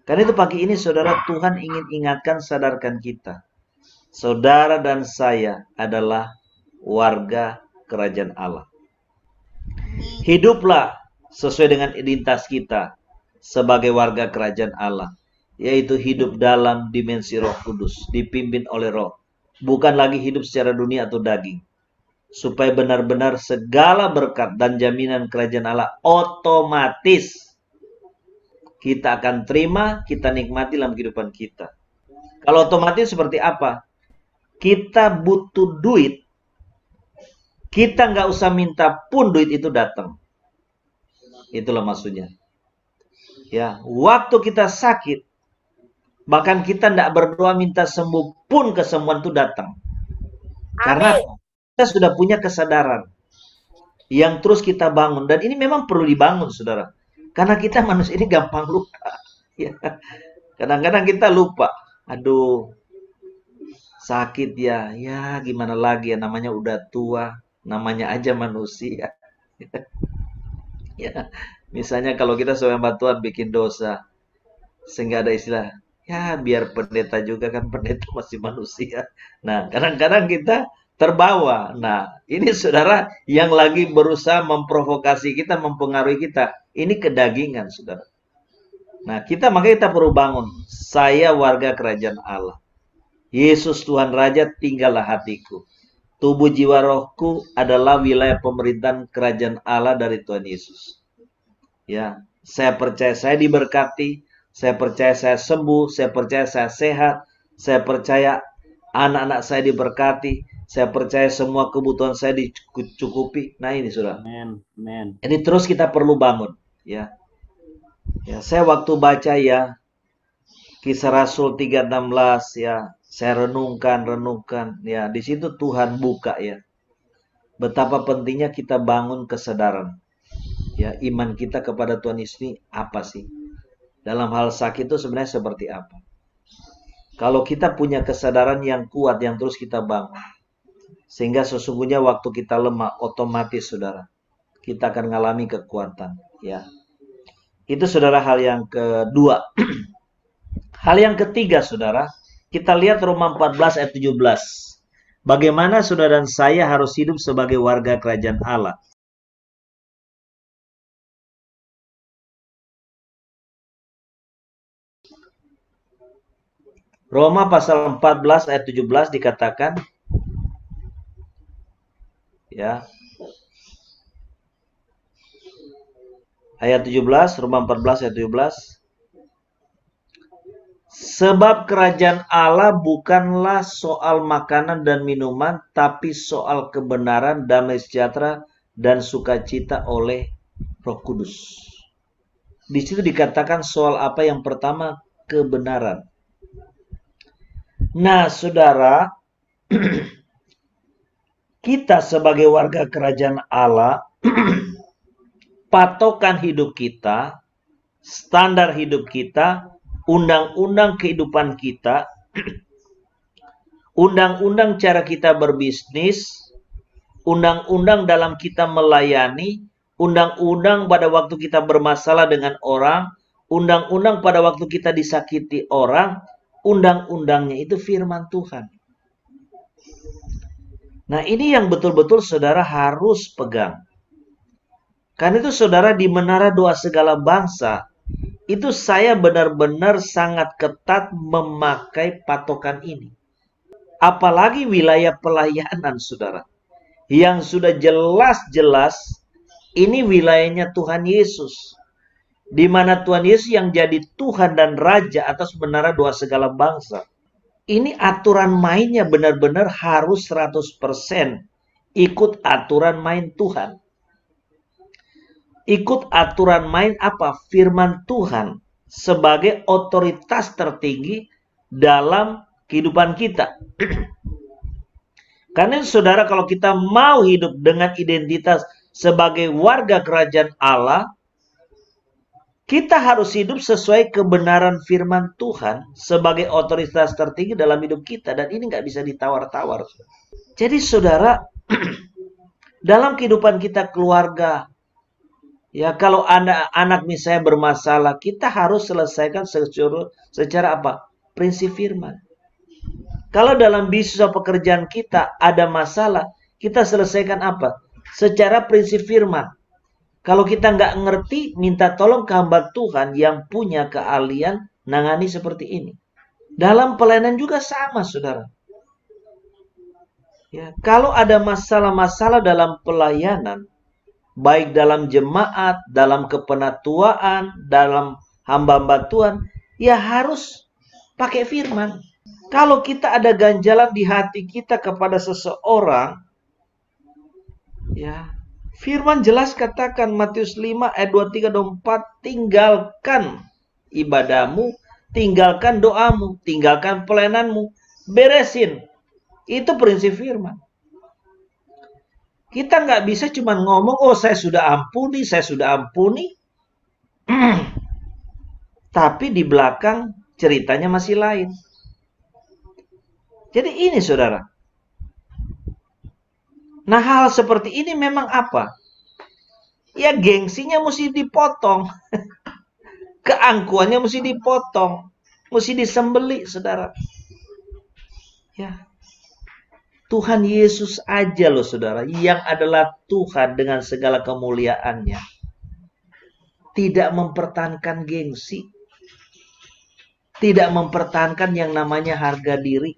Karena itu pagi ini saudara, Tuhan ingin ingatkan, sadarkan kita. Saudara dan saya adalah warga kerajaan Allah. Hiduplah sesuai dengan identitas kita sebagai warga kerajaan Allah, yaitu hidup dalam dimensi Roh Kudus, dipimpin oleh Roh, bukan lagi hidup secara dunia atau daging, supaya benar-benar segala berkat dan jaminan kerajaan Allah otomatis kita akan terima, kita nikmati dalam kehidupan kita. Kalau otomatis seperti apa? Kita butuh duit, kita nggak usah minta pun duit itu datang. Itulah maksudnya. Ya, waktu kita sakit, bahkan kita nggak berdoa minta sembuh pun kesembuhan itu datang. Karena kita sudah punya kesadaran yang terus kita bangun. Dan ini memang perlu dibangun, saudara. Karena kita manusia ini gampang lupa. Ya. Kadang-kadang kita lupa. Aduh, sakit ya. Ya, gimana lagi ya, namanya udah tua. Namanya aja manusia. Ya, misalnya kalau kita sebagai hamba Tuhan bikin dosa, sehingga ada istilah, ya biar pendeta juga kan, pendeta masih manusia. Nah, kadang-kadang kita terbawa. Nah, ini saudara yang lagi berusaha memprovokasi kita, mempengaruhi kita. Ini kedagingan, saudara. Nah, makanya kita perlu bangun. Saya warga kerajaan Allah. Yesus Tuhan Raja, tinggallah hatiku. Tubuh jiwa rohku adalah wilayah pemerintahan kerajaan Allah dari Tuhan Yesus. Ya, saya percaya saya diberkati, saya percaya saya sembuh, saya percaya saya sehat, saya percaya anak-anak saya diberkati, saya percaya semua kebutuhan saya dicukupi. Nah ini sudah. Amen. Ini terus kita perlu bangun. Ya, saya waktu baca ya Kisah Rasul 3:16 ya. Saya renungkan ya, di situ Tuhan buka ya. Betapa pentingnya kita bangun kesadaran. Ya, iman kita kepada Tuhan Yesus apa sih? Dalam hal sakit itu sebenarnya seperti apa? Kalau kita punya kesadaran yang kuat yang terus kita bangun. Sehingga sesungguhnya waktu kita lemah otomatis saudara, kita akan mengalami kekuatan, ya. Itu saudara hal yang kedua. Hal yang ketiga saudara, kita lihat Roma 14 ayat 17. Bagaimana saudara dan saya harus hidup sebagai warga kerajaan Allah. Roma pasal 14 ayat 17 dikatakan, ya. Ayat 17, Roma 14 ayat 17. Sebab kerajaan Allah bukanlah soal makanan dan minuman, tapi soal kebenaran, damai sejahtera, dan sukacita oleh Roh Kudus. Di situ dikatakan soal apa yang pertama? Kebenaran. Nah, saudara, kita sebagai warga kerajaan Allah, patokan hidup kita, standar hidup kita, undang-undang kehidupan kita, undang-undang cara kita berbisnis, undang-undang dalam kita melayani, undang-undang pada waktu kita bermasalah dengan orang, undang-undang pada waktu kita disakiti orang, undang-undangnya itu firman Tuhan. Nah, ini yang betul-betul saudara harus pegang. Karena itu saudara, di Menara Doa Segala Bangsa, itu saya benar-benar sangat ketat memakai patokan ini. Apalagi wilayah pelayanan saudara, yang sudah jelas-jelas ini wilayahnya Tuhan Yesus. Di mana Tuhan Yesus yang jadi Tuhan dan Raja atas Menara Doa Segala Bangsa. Ini aturan mainnya benar-benar harus 100% ikut aturan main Tuhan. Ikut aturan main apa? Firman Tuhan sebagai otoritas tertinggi dalam kehidupan kita. Karena saudara, kalau kita mau hidup dengan identitas sebagai warga kerajaan Allah, kita harus hidup sesuai kebenaran firman Tuhan sebagai otoritas tertinggi dalam hidup kita. Dan ini nggak bisa ditawar-tawar. Jadi saudara, dalam kehidupan kita keluarga, ya, kalau anak misalnya bermasalah, kita harus selesaikan secara apa? Prinsip firman. Kalau dalam bisnis atau pekerjaan kita ada masalah, kita selesaikan apa? Secara prinsip firman. Kalau kita nggak ngerti, minta tolong ke hamba Tuhan yang punya keahlian nangani seperti ini. Dalam pelayanan juga sama, saudara. Ya, kalau ada masalah-masalah dalam pelayanan, baik dalam jemaat, dalam kepenatuaan, dalam hamba-hamba Tuhan, ya harus pakai firman. Kalau kita ada ganjalan di hati kita kepada seseorang, ya, firman jelas katakan Matius 5 ayat 23-24, tinggalkan ibadahmu, tinggalkan doamu, tinggalkan pelayananmu, beresin. Itu prinsip firman. Kita nggak bisa cuma ngomong, oh saya sudah ampuni, saya sudah ampuni. Tapi di belakang ceritanya masih lain. Jadi ini saudara. Nah, hal seperti ini memang apa? Ya, gengsinya mesti dipotong. Keangkuhannya mesti dipotong. Mesti disembeli, saudara. Ya. Tuhan Yesus aja loh, saudara, yang adalah Tuhan dengan segala kemuliaannya, tidak mempertahankan gengsi. Tidak mempertahankan yang namanya harga diri.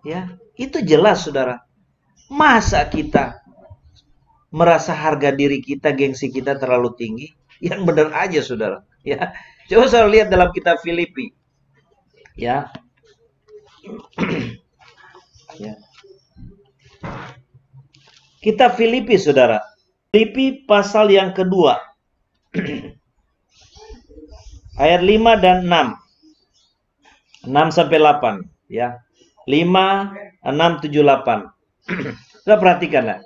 Ya, itu jelas, saudara. Masa kita merasa harga diri kita, gengsi kita terlalu tinggi? Yang benar aja, saudara. Ya, coba saudara lihat dalam kitab Filipi. Ya. Ya. Kitab Filipi, saudara. Filipi pasal yang kedua. Ayat 5 dan 6. 6 sampai 8, ya. 5, 6, 7, 8. Kita perhatikanlah.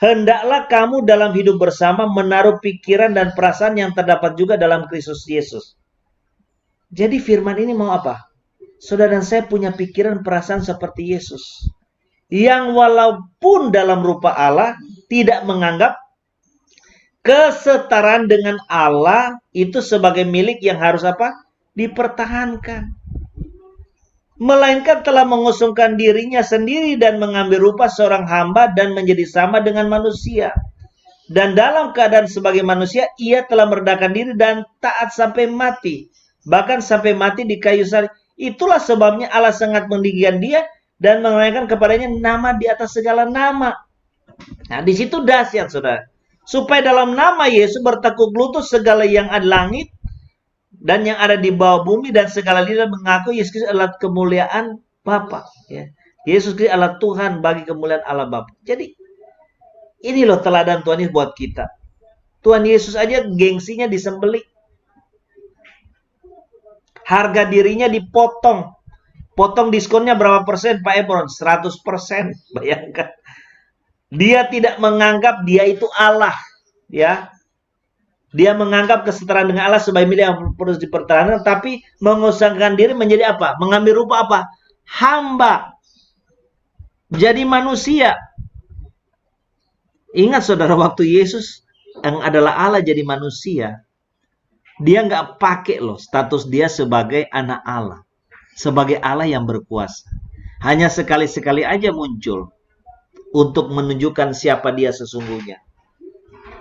Hendaklah kamu dalam hidup bersama menaruh pikiran dan perasaan yang terdapat juga dalam Kristus Yesus. Jadi firman ini mau apa? Saudara dan saya punya pikiran perasaan seperti Yesus. Yang walaupun dalam rupa Allah tidak menganggap kesetaraan dengan Allah itu sebagai milik yang harus apa? Dipertahankan. Melainkan telah mengosongkan dirinya sendiri dan mengambil rupa seorang hamba dan menjadi sama dengan manusia. Dan dalam keadaan sebagai manusia, ia telah merendahkan diri dan taat sampai mati. Bahkan sampai mati di kayu salib. Itulah sebabnya Allah sangat meninggikan dia dan mengenaikan kepadanya nama di atas segala nama. Nah, di situ dahsyat, saudara. Supaya dalam nama Yesus bertekuk lutut segala yang ada langit dan yang ada di bawah bumi dan segala lidah mengaku Yesus Kristus adalah kemuliaan Bapa. Ya. Yesus Kristus adalah Tuhan bagi kemuliaan Allah Bapa. Jadi ini loh teladan Tuhan Yesus buat kita. Tuhan Yesus aja gengsinya disembelih. Harga dirinya dipotong. Potong diskonnya berapa persen Pak Ebron? 100%. Bayangkan. Dia tidak menganggap dia itu Allah. Ya. Dia menganggap kesetaraan dengan Allah sebagai milik yang harus dipertahankan. Tapi mengosongkan diri menjadi apa? Mengambil rupa apa? Hamba. Jadi manusia. Ingat saudara, waktu Yesus yang adalah Allah jadi manusia. Dia nggak pakai loh status dia sebagai anak Allah. Sebagai Allah yang berkuasa. Hanya sekali-sekali aja muncul. Untuk menunjukkan siapa dia sesungguhnya.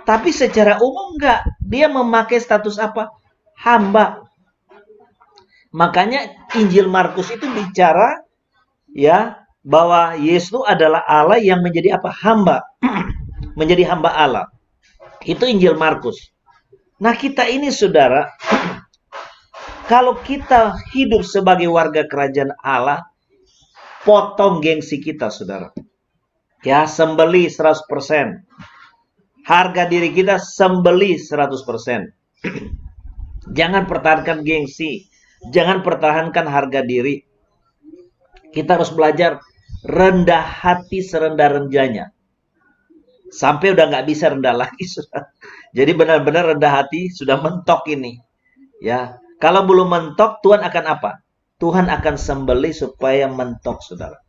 Tapi secara umum enggak. Dia memakai status apa? Hamba. Makanya Injil Markus itu bicara ya bahwa Yesus adalah Allah yang menjadi apa? Hamba. Menjadi hamba Allah. Itu Injil Markus. Nah, kita ini saudara, kalau kita hidup sebagai warga kerajaan Allah, potong gengsi kita saudara. Ya, sembeli 100%. Harga diri kita sembeli 100%. Jangan pertahankan gengsi. Jangan pertahankan harga diri. Kita harus belajar rendah hati serendah-rendahnya. Sampai udah nggak bisa rendah lagi. Sudah. Jadi benar-benar rendah hati sudah mentok ini. Ya, kalau belum mentok, Tuhan akan apa? Tuhan akan sembeli supaya mentok, saudara.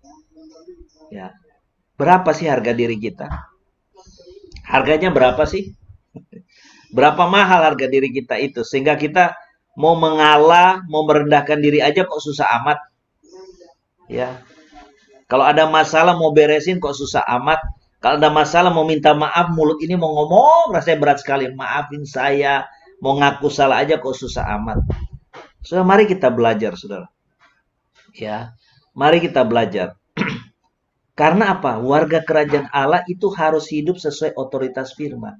Ya. Berapa sih harga diri kita? Harganya berapa sih? Berapa mahal harga diri kita itu? Sehingga kita mau mengalah, mau merendahkan diri aja kok susah amat. Ya. Kalau ada masalah mau beresin kok susah amat. Kalau ada masalah mau minta maaf, mulut ini mau ngomong, rasanya berat sekali. Maafin saya, mau ngaku salah aja kok susah amat. Saudara, mari kita belajar, saudara. Ya, mari kita belajar. Karena apa? Warga kerajaan Allah itu harus hidup sesuai otoritas firman.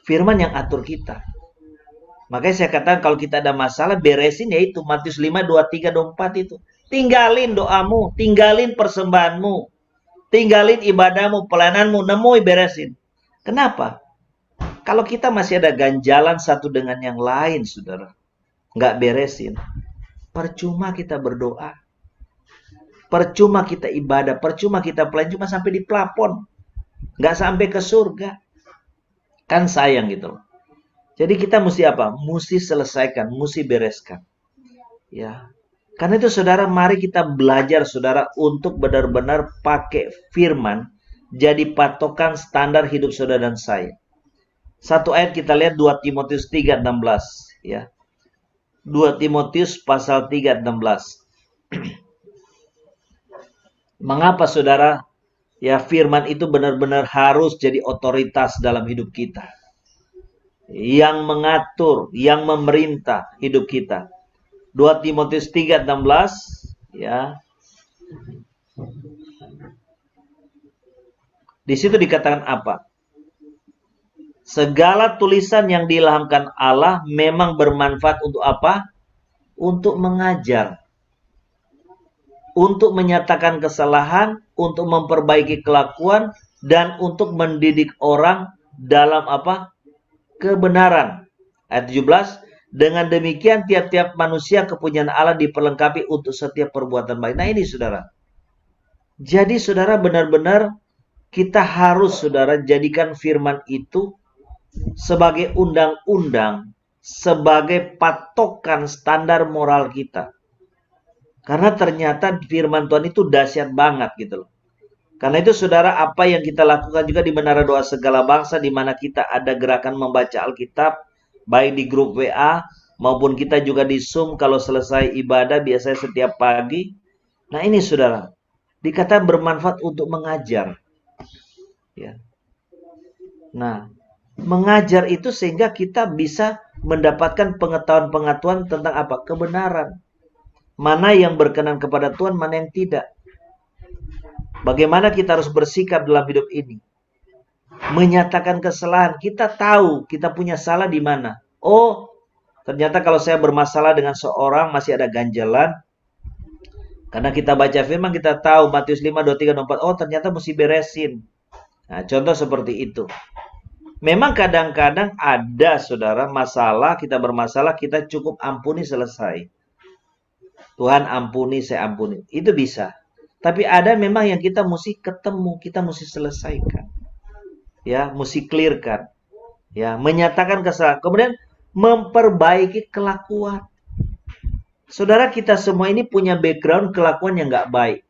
Firman yang atur kita. Makanya saya katakan kalau kita ada masalah, beresin yaitu Matius 5, 23, 24 itu. Tinggalin doamu, tinggalin persembahanmu, tinggalin ibadahmu, pelayananmu, nemui beresin. Kenapa? Kalau kita masih ada ganjalan satu dengan yang lain, saudara, nggak beresin, percuma kita berdoa. Percuma kita ibadah, percuma kita pelayan, cuma sampai di plafon. Nggak sampai ke surga. Kan sayang gitu loh. Jadi kita mesti apa? Mesti selesaikan, mesti bereskan. Ya. Karena itu saudara, mari kita belajar saudara untuk benar-benar pakai firman jadi patokan standar hidup saudara dan saya. Satu ayat kita lihat 2 Timotius 3:16 ya. 2 Timotius pasal 3:16. Mengapa saudara? Ya, firman itu benar-benar harus jadi otoritas dalam hidup kita. Yang mengatur, yang memerintah hidup kita. 2 Timotius 3:16 ya. Di situ dikatakan apa? Segala tulisan yang diilhamkan Allah memang bermanfaat untuk apa? Untuk mengajar, untuk menyatakan kesalahan, untuk memperbaiki kelakuan, dan untuk mendidik orang dalam apa? Kebenaran. Ayat 17, dengan demikian tiap-tiap manusia kepunyaan Allah diperlengkapi untuk setiap perbuatan baik. Nah ini saudara. Jadi saudara benar-benar kita harus saudara jadikan firman itu sebagai undang-undang, sebagai patokan standar moral kita. Karena ternyata firman Tuhan itu dahsyat banget gitu loh. Karena itu saudara, apa yang kita lakukan juga di Menara Doa Segala Bangsa, di mana kita ada gerakan membaca Alkitab, baik di grup WA, maupun kita juga di Zoom kalau selesai ibadah, biasanya setiap pagi. Nah ini saudara, dikatakan bermanfaat untuk mengajar. Ya. Nah, mengajar itu sehingga kita bisa mendapatkan pengetahuan-pengetahuan tentang apa? Kebenaran. Mana yang berkenan kepada Tuhan, mana yang tidak. Bagaimana kita harus bersikap dalam hidup ini. menyatakan kesalahan. Kita tahu kita punya salah di mana. Oh, ternyata kalau saya bermasalah dengan seorang masih ada ganjalan. Karena kita baca firman, kita tahu Matius 5, 23, 24. Oh, ternyata mesti beresin. Nah, contoh seperti itu. Memang kadang-kadang ada, saudara, masalah, kita bermasalah, kita cukup ampuni, selesai. Tuhan ampuni, saya ampuni. Itu bisa. Tapi ada memang yang kita mesti ketemu, kita mesti selesaikan. Ya, mesti clearkan. Ya, menyatakan kesalahan. Kemudian memperbaiki kelakuan. Saudara, kita semua ini punya background kelakuan yang nggak baik.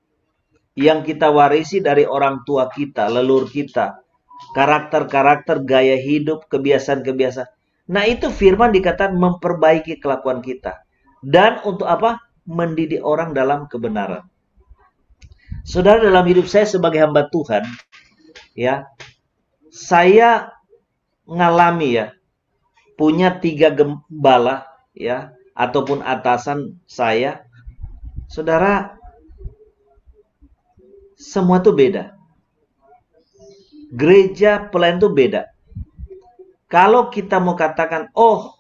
Yang kita warisi dari orang tua kita, leluhur kita. Karakter-karakter, gaya hidup, kebiasaan-kebiasaan. Nah, itu firman dikatakan memperbaiki kelakuan kita. Dan untuk apa? Mendidik orang dalam kebenaran. Saudara, dalam hidup saya sebagai hamba Tuhan, ya, saya ngalami ya, punya 3 gembala, ya, ataupun atasan saya, saudara, semua tuh beda. Gereja pelayan tuh beda. Kalau kita mau katakan, oh,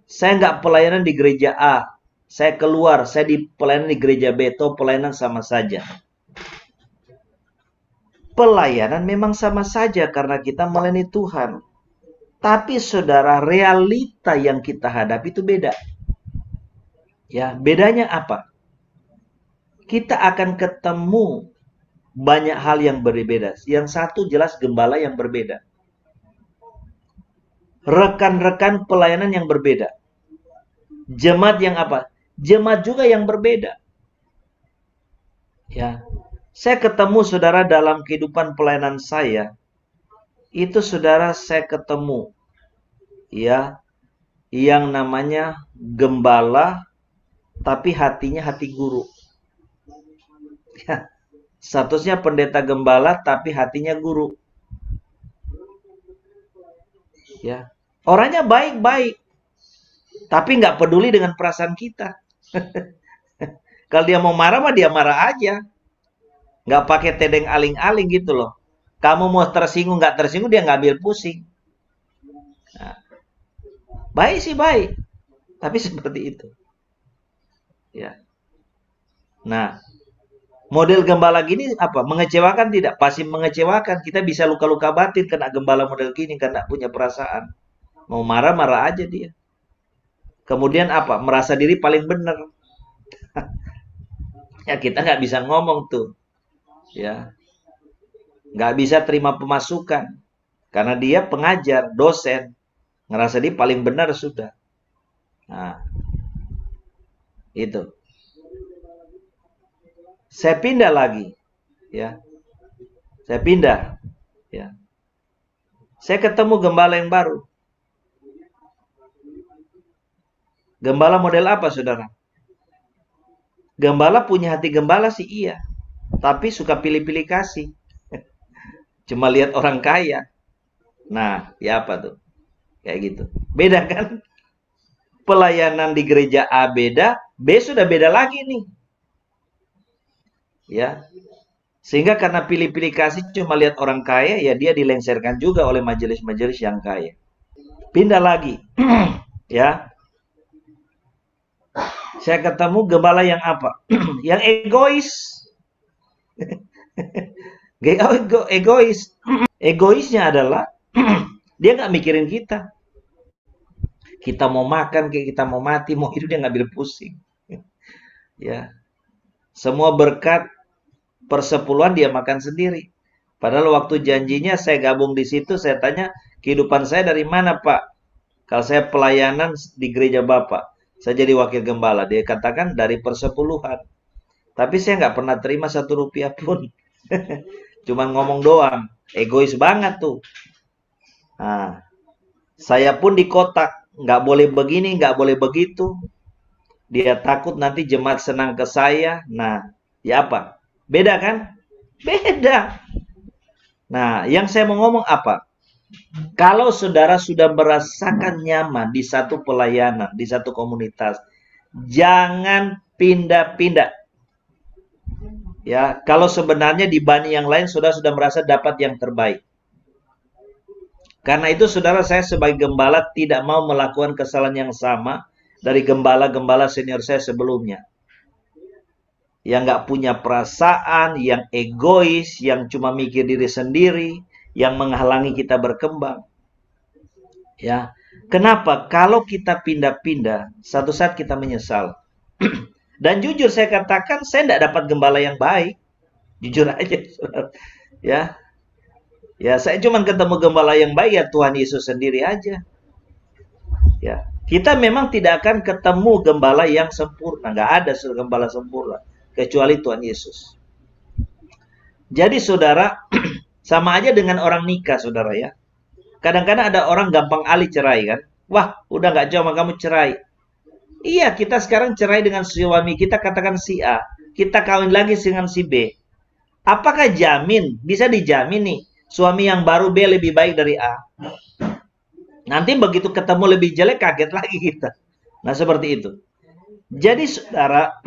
saya nggak pelayanan di gereja A, saya keluar, saya di pelayanan di gereja B, atau pelayanan sama saja. Pelayanan memang sama saja karena kita melayani Tuhan. Tapi saudara, realita yang kita hadapi itu beda. Ya, bedanya apa? Kita akan ketemu banyak hal yang berbeda. Yang satu jelas gembala yang berbeda. Rekan-rekan pelayanan yang berbeda. Jemaat yang apa? Jemaat juga yang berbeda. Ya. Saya ketemu saudara dalam kehidupan pelayanan saya. Itu saudara saya ketemu ya yang namanya gembala tapi hatinya hati guru. Ya. Statusnya pendeta gembala tapi hatinya guru. Ya. Orangnya baik-baik. Tapi nggak peduli dengan perasaan kita. Kalau dia mau marah mah dia marah aja. Nggak pakai tedeng aling-aling gitu loh. Kamu mau tersinggung nggak tersinggung dia nggak ambil pusing. Nah, baik sih baik. Tapi seperti itu. Ya. Nah. Model gembala gini apa? Mengecewakan tidak? Pasti mengecewakan. Kita bisa luka-luka batin kena gembala model gini karena punya perasaan. Mau marah-marah aja dia. Kemudian apa? Merasa diri paling benar. Ya kita nggak bisa ngomong tuh. Ya. Nggak bisa terima pemasukan. Karena dia pengajar, dosen. Ngerasa dia paling benar sudah. Nah. Itu. Saya pindah lagi, ya. Saya pindah, ya. Saya ketemu gembala yang baru. Gembala model apa, saudara? Gembala punya hati gembala sih iya, tapi suka pilih-pilih kasih. Cuma lihat orang kaya. Nah, ya apa tuh? Kayak gitu. Beda kan? Pelayanan di gereja A beda, B sudah beda lagi nih. Ya, sehingga karena pilih-pilih kasih cuma lihat orang kaya, ya dia dilengsarkan juga oleh majelis-majelis yang kaya. Pindah lagi, ya. Saya ketemu gembala yang apa? Yang egois. Egois. Egoisnya adalah dia nggak mikirin kita. Kita mau makan, kayak kita mau mati, mau hidup dia nggak ambil pusing. Ya, semua berkat persepuluhan dia makan sendiri. Padahal waktu janjinya saya gabung di situ, saya tanya, kehidupan saya dari mana Pak? Kalau saya pelayanan di gereja Bapak, saya jadi wakil gembala. Dia katakan dari persepuluhan. Tapi saya nggak pernah terima 1 rupiah pun. Cuman ngomong doang. Egois banget tuh. Nah, saya pun dikotak. Nggak boleh begini, nggak boleh begitu. Dia takut nanti jemaat senang ke saya. Nah, ya apa? Beda kan? Beda. Nah, yang saya mau ngomong apa? Kalau saudara sudah merasakan nyaman di satu pelayanan, di satu komunitas, jangan pindah-pindah. Ya, kalau sebenarnya dibanding yang lain, saudara sudah merasa dapat yang terbaik. Karena itu saudara, saya sebagai gembala tidak mau melakukan kesalahan yang sama dari gembala-gembala senior saya sebelumnya. Yang nggak punya perasaan, yang egois, yang cuma mikir diri sendiri, yang menghalangi kita berkembang. Ya, kenapa? Kalau kita pindah-pindah, satu saat kita menyesal. Dan jujur saya katakan, saya tidak dapat gembala yang baik. Jujur aja, saudara. Ya, saya cuma ketemu gembala yang baik, ya Tuhan Yesus sendiri aja. Ya, kita memang tidak akan ketemu gembala yang sempurna. Nggak ada gembala sempurna, kecuali Tuhan Yesus. Jadi saudara, sama aja dengan orang nikah, saudara ya. Kadang-kadang ada orang gampang alih cerai kan. Wah, udah nggak jauh sama kamu cerai. Iya, kita sekarang cerai dengan suami kita, katakan si A. Kita kawin lagi dengan si B. Apakah jamin, bisa dijamin nih, suami yang baru B lebih baik dari A? Nanti begitu ketemu lebih jelek, kaget lagi kita. Nah, seperti itu. Jadi saudara,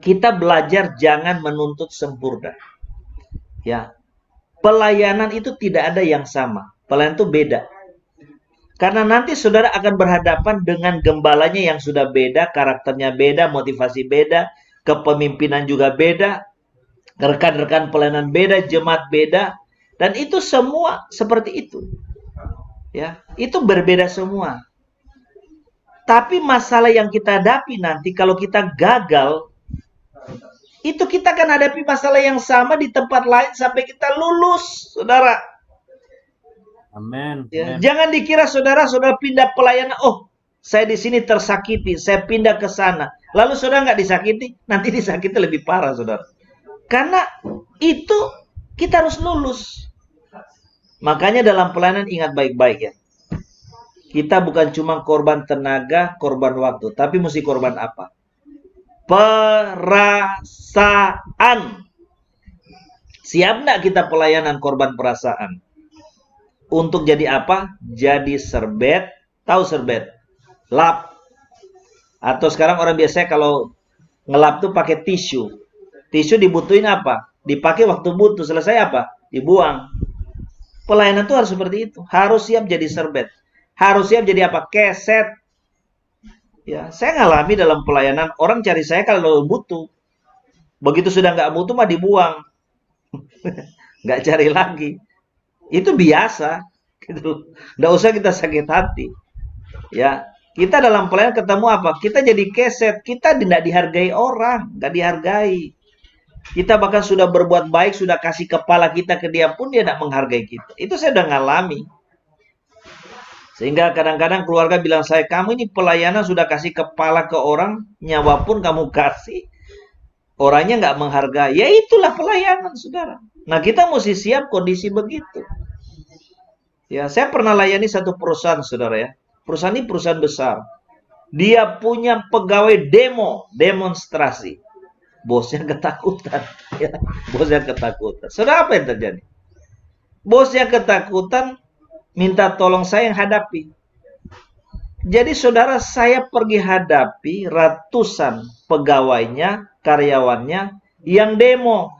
kita belajar jangan menuntut sempurna. Ya, pelayanan itu tidak ada yang sama. Pelayanan itu beda. Karena nanti saudara akan berhadapan dengan gembalanya yang sudah beda, karakternya beda, motivasi beda, kepemimpinan juga beda, rekan-rekan pelayanan beda, jemaat beda, dan itu semua seperti itu. Ya, itu berbeda semua. Tapi masalah yang kita hadapi nanti kalau kita gagal, itu kita akan hadapi masalah yang sama di tempat lain sampai kita lulus, saudara. Amin. Ya, jangan dikira saudara pindah pelayanan, oh saya di sini tersakiti, saya pindah ke sana. Lalu saudara nggak disakiti, nanti disakiti lebih parah, saudara. Karena itu kita harus lulus. Makanya dalam pelayanan ingat baik-baik ya. Kita bukan cuma korban tenaga, korban waktu, tapi mesti korban apa? Perasaan. Siap nggak kita pelayanan korban perasaan? Untuk jadi apa? Jadi serbet. Tahu serbet? Lap. Atau sekarang orang biasanya kalau ngelap tuh pakai tisu. Tisu dibutuhin apa? Dipakai waktu butuh. Selesai apa? Dibuang. Pelayanan tuh harus seperti itu. Harus siap jadi serbet. Harus siap jadi apa? Keset. Ya, saya ngalami dalam pelayanan. Orang cari saya kalau butuh. Begitu sudah nggak butuh mah dibuang. Nggak cari lagi. Itu biasa, gitu. Nggak usah kita sakit hati. Ya, kita dalam pelayanan ketemu apa? Kita jadi keset. Kita tidak dihargai orang, nggak dihargai. Kita bahkan sudah berbuat baik, sudah kasih kepala kita ke dia pun dia tidak menghargai kita. Itu saya udah ngalami. Sehingga kadang-kadang keluarga bilang saya, kamu ini pelayanan sudah kasih kepala ke orang, nyawa pun kamu kasih. Orangnya nggak menghargai. Ya itulah pelayanan, saudara. Nah, kita mesti siap kondisi begitu. Ya, saya pernah layani satu perusahaan, saudara ya. Perusahaan ini perusahaan besar. Dia punya pegawai demonstrasi. Bosnya ketakutan. Ya, bosnya ketakutan. Saudara, apa yang terjadi? Bosnya ketakutan, minta tolong saya yang hadapi. Jadi saudara, saya pergi hadapi ratusan pegawainya, karyawannya yang demo.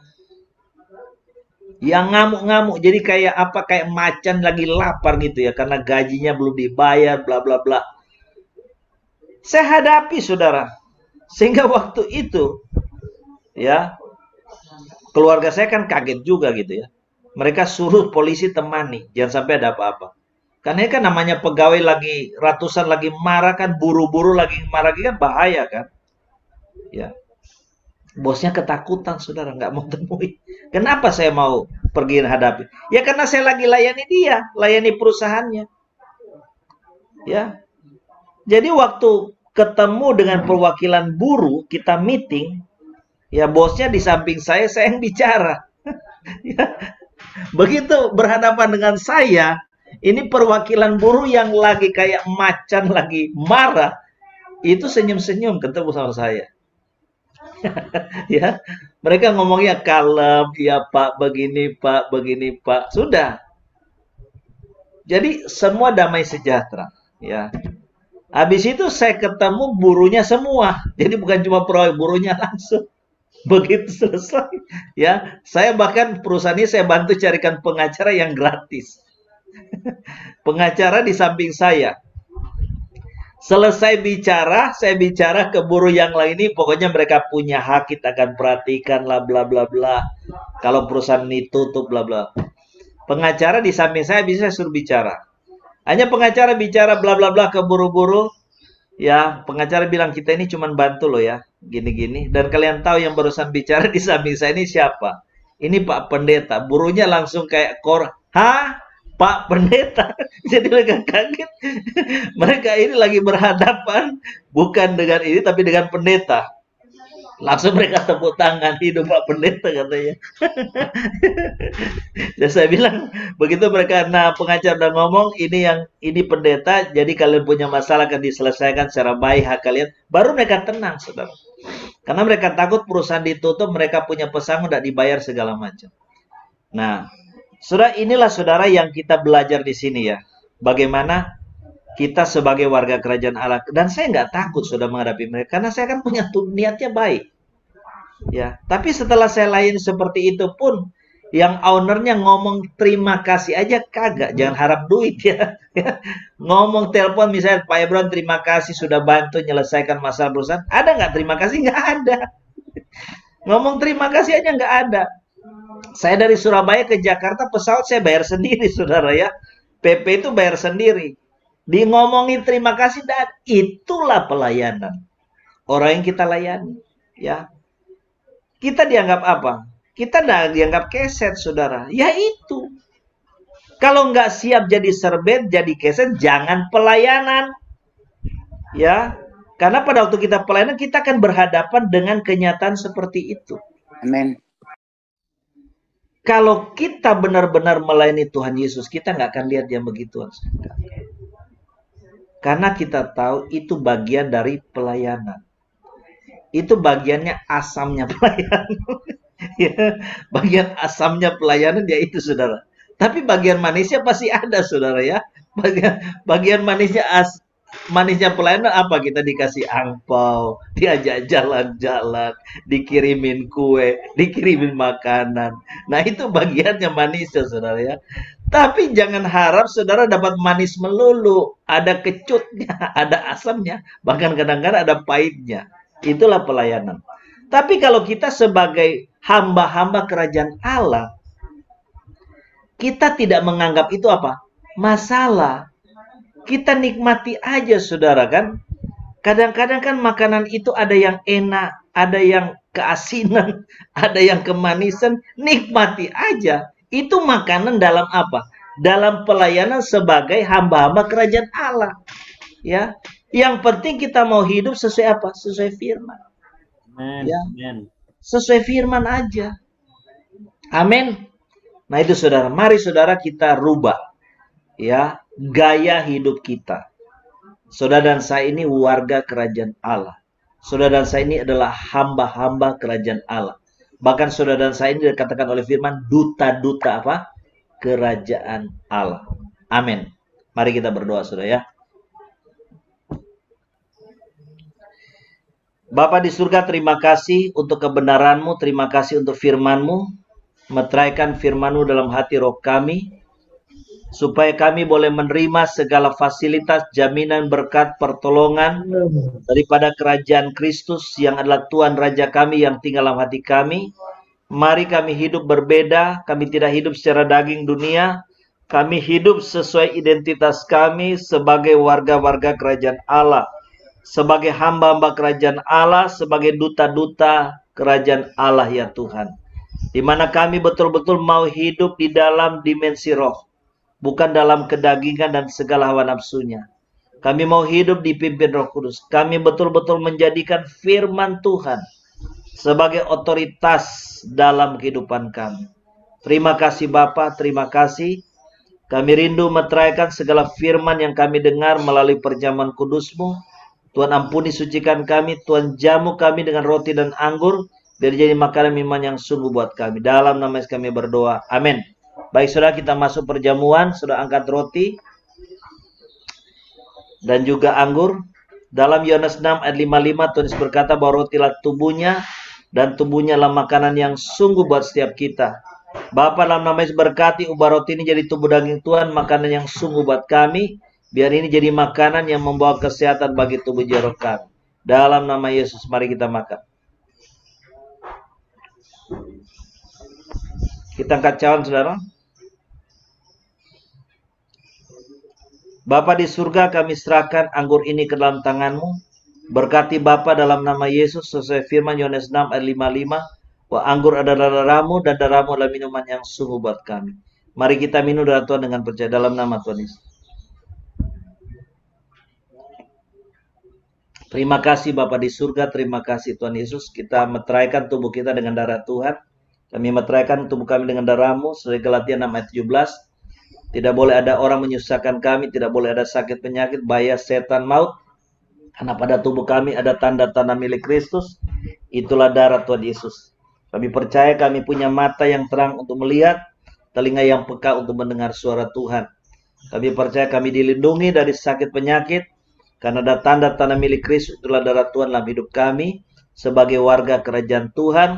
Yang ngamuk-ngamuk, jadi kayak apa, kayak macan lagi lapar gitu ya, karena gajinya belum dibayar, bla bla bla. Saya hadapi, saudara. Sehingga waktu itu, ya, keluarga saya kan kaget juga gitu ya. Mereka suruh polisi temani, jangan sampai ada apa-apa. Karena kan namanya pegawai lagi ratusan lagi marah kan, buru-buru lagi marah kan bahaya kan. Ya. Bosnya ketakutan, saudara, nggak mau temui. Kenapa saya mau pergi hadapi? Ya karena saya lagi layani dia, layani perusahaannya. Ya. Jadi waktu ketemu dengan perwakilan buruh, kita meeting, ya bosnya di samping saya yang bicara. Ya. Begitu berhadapan dengan saya, ini perwakilan buruh yang lagi kayak macan, lagi marah, itu senyum-senyum ketemu sama saya. Ya, mereka ngomongnya kalem, ya Pak, begini Pak, sudah. Jadi semua damai sejahtera, ya. Habis itu saya ketemu burunya semua, jadi bukan cuma proyek, burunya langsung. Begitu selesai, ya, saya bahkan perusahaan ini saya bantu carikan pengacara yang gratis. Pengacara di samping saya. Selesai bicara, saya bicara ke buruh yang lain ini, pokoknya mereka punya hak, kita akan perhatikan lah, bla bla bla. Kalau perusahaan ini tutup, bla bla. Pengacara di samping saya bisa suruh bicara. Hanya pengacara bicara bla bla bla ke buruh-buruh, ya pengacara bilang kita ini cuma bantu loh ya, gini-gini. Dan kalian tahu yang barusan bicara di samping saya ini siapa? Ini Pak Pendeta. Buruhnya langsung kayak hah? Pak Pendeta. Jadi mereka kaget. Mereka ini lagi berhadapan bukan dengan ini tapi dengan pendeta. Langsung mereka tepuk tangan, hidup Pak Pendeta katanya. Dan saya bilang begitu mereka, nah pengajar udah ngomong ini pendeta, jadi kalian punya masalah akan diselesaikan secara baik hak kalian. Baru mereka tenang, saudara. Karena mereka takut perusahaan ditutup, mereka punya pesangon tidak dibayar segala macam. Nah, saudara, inilah saudara yang kita belajar di sini ya. Bagaimana kita sebagai warga kerajaan Allah. Dan saya nggak takut sudah menghadapi mereka. Karena saya kan punya niatnya baik. Ya, tapi setelah saya layani seperti itu pun, yang ownernya ngomong terima kasih aja kagak. Jangan harap duit ya. Ngomong telepon misalnya, Pak Ebron terima kasih sudah bantu menyelesaikan masalah perusahaan. Ada nggak terima kasih? Nggak ada. Ngomong terima kasih aja nggak ada. Saya dari Surabaya ke Jakarta pesawat saya bayar sendiri, saudara ya. PP itu bayar sendiri. Di ngomongin terima kasih dan itulah pelayanan. Orang yang kita layani, ya. Kita dianggap apa? Kita tidak dianggap keset, saudara. Ya itu. Kalau nggak siap jadi serbet, jadi keset, jangan pelayanan. Ya. Karena pada waktu kita pelayanan, kita akan berhadapan dengan kenyataan seperti itu. Amin. Kalau kita benar-benar melayani Tuhan Yesus, kita nggak akan lihat yang begituan. Karena kita tahu itu bagian dari pelayanan. Itu bagiannya asamnya pelayanan. Ya, bagian asamnya pelayanan ya itu, saudara. Tapi bagian manisnya pasti ada, saudara ya. Bagian manisnya pelayanan apa? Kita dikasih angpau, diajak jalan-jalan, dikirimin kue, dikirimin makanan. Nah itu bagiannya manisnya, saudara ya. Tapi jangan harap saudara dapat manis melulu. Ada kecutnya, ada asamnya, bahkan kadang-kadang ada pahitnya. Itulah pelayanan. Tapi kalau kita sebagai hamba-hamba kerajaan Allah, kita tidak menganggap itu apa? Masalah. Kita nikmati aja, saudara kan. Kadang-kadang kan makanan itu ada yang enak, ada yang keasinan, ada yang kemanisan. Nikmati aja. Itu makanan dalam apa? Dalam pelayanan sebagai hamba-hamba kerajaan Allah. Ya. Yang penting kita mau hidup sesuai apa? Sesuai firman. Amen. Ya. Amen. Sesuai firman aja. Amin. Nah itu saudara, mari saudara kita rubah ya gaya hidup kita. Saudara dan saya ini warga kerajaan Allah. Saudara dan saya ini adalah hamba-hamba kerajaan Allah. Bahkan saudara dan saya ini dikatakan oleh firman duta-duta apa? Kerajaan Allah. Amin. Mari kita berdoa saudara ya. Bapa di surga, terima kasih untuk kebenaran-Mu, terima kasih untuk firman-Mu. Meteraikan firman-Mu dalam hati roh kami, supaya kami boleh menerima segala fasilitas, jaminan, berkat, pertolongan daripada kerajaan Kristus yang adalah Tuhan Raja kami yang tinggal dalam hati kami. Mari kami hidup berbeda, kami tidak hidup secara daging dunia, kami hidup sesuai identitas kami sebagai warga-warga kerajaan Allah. Sebagai hamba-hamba kerajaan Allah, sebagai duta-duta kerajaan Allah ya Tuhan. Di mana kami betul-betul mau hidup di dalam dimensi roh. Bukan dalam kedagingan dan segala hawa nafsunya. Kami mau hidup dipimpin Roh Kudus. Kami betul-betul menjadikan firman Tuhan sebagai otoritas dalam kehidupan kami. Terima kasih Bapa, terima kasih. Kami rindu meteraikan segala firman yang kami dengar melalui perjamuan kudus-Mu. Tuhan ampuni sucikan kami, Tuhan jamu kami dengan roti dan anggur, biar jadi makanan minuman yang sungguh buat kami. Dalam nama Yesus kami berdoa, amin. Baik saudara, kita masuk perjamuan, saudara angkat roti dan juga anggur. Dalam Yohanes 6 ayat 55, Tuhan Yesus berkata bahwa rotilah tubuhnya, dan tubuhnya adalah makanan yang sungguh buat setiap kita. Bapa, dalam nama Yesus berkati ubah roti ini jadi tubuh daging Tuhan, makanan yang sungguh buat kami. Biar ini jadi makanan yang membawa kesehatan bagi tubuh jiwa kami. Dalam nama Yesus, mari kita makan. Kita angkat cawan, saudara. Bapa di surga, kami serahkan anggur ini ke dalam tangan-Mu. Berkati Bapa dalam nama Yesus, sesuai firman Yohanes 6 ayat 55, bahwa anggur adalah darah-Mu dan darah-Mu adalah minuman yang sungguh buat kami. Mari kita minum darah Tuhan dengan percaya dalam nama Tuhan Yesus. Terima kasih Bapa di surga, terima kasih Tuhan Yesus. Kita meteraikan tubuh kita dengan darah Tuhan. Kami meteraikan tubuh kami dengan darah-Mu, sesuai Galatia 6 ayat 17. Tidak boleh ada orang menyusahkan kami, tidak boleh ada sakit penyakit, bahaya setan maut. Karena pada tubuh kami ada tanda-tanda milik Kristus, itulah darah Tuhan Yesus. Kami percaya kami punya mata yang terang untuk melihat, telinga yang peka untuk mendengar suara Tuhan. Kami percaya kami dilindungi dari sakit penyakit, karena ada tanda-tanda milik Kristus, itulah darah Tuhan dalam hidup kami, sebagai warga kerajaan Tuhan,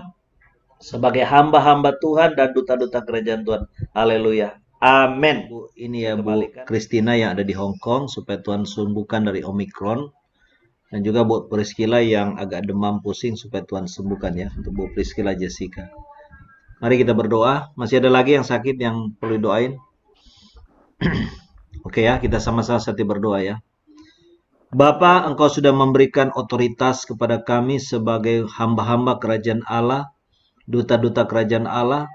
sebagai hamba-hamba Tuhan dan duta-duta kerajaan Tuhan. Haleluya. Amin. Ini ya Bu Christina yang ada di Hong Kong, supaya Tuhan sembuhkan dari Omikron. Dan juga buat Priscilla yang agak demam pusing, supaya Tuhan sembuhkan ya. Untuk Bu Priscilla Jessica. Mari kita berdoa. Masih ada lagi yang sakit yang perlu doain? Oke ya, kita sama-sama hati berdoa ya. Bapa, Engkau sudah memberikan otoritas kepada kami sebagai hamba-hamba kerajaan Allah, duta-duta kerajaan Allah.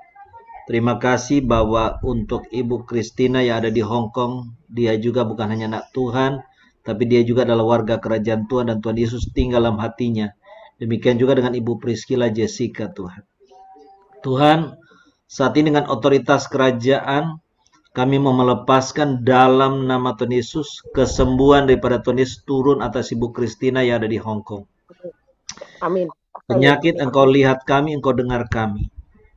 Terima kasih bahwa untuk Ibu Christina yang ada di Hong Kong, dia juga bukan hanya anak Tuhan, tapi dia juga adalah warga kerajaan Tuhan dan Tuhan Yesus tinggal dalam hatinya. Demikian juga dengan Ibu Priscilla Jessica, Tuhan. Tuhan, saat ini dengan otoritas kerajaan, kami mau melepaskan dalam nama Tuhan Yesus kesembuhan daripada Tuhan Yesus turun atas Ibu Christina yang ada di Hong Kong. Amin. Penyakit Engkau lihat kami, Engkau dengar kami.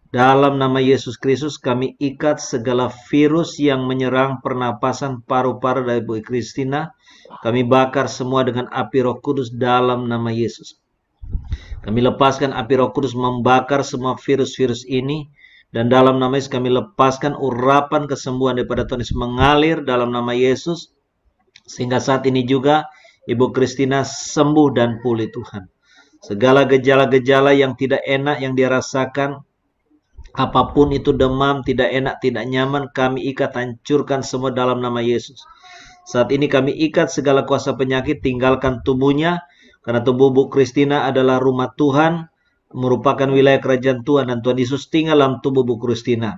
Dalam nama Yesus Kristus kami ikat segala virus yang menyerang pernapasan paru-paru dari Bu Christina. Kami bakar semua dengan api Roh Kudus dalam nama Yesus. Kami lepaskan api Roh Kudus membakar semua virus-virus ini. Dan dalam nama Yesus kami lepaskan urapan kesembuhan daripada Tuhan Yesus mengalir dalam nama Yesus. Sehingga saat ini juga Ibu Christina sembuh dan pulih Tuhan. Segala gejala-gejala yang tidak enak yang dia rasakan, apapun itu demam, tidak enak, tidak nyaman, kami ikat, hancurkan semua dalam nama Yesus. Saat ini kami ikat segala kuasa penyakit, tinggalkan tubuhnya. Karena tubuh Bu Christina adalah rumah Tuhan, merupakan wilayah kerajaan Tuhan, dan Tuhan Yesus tinggal dalam tubuh Bu Christina.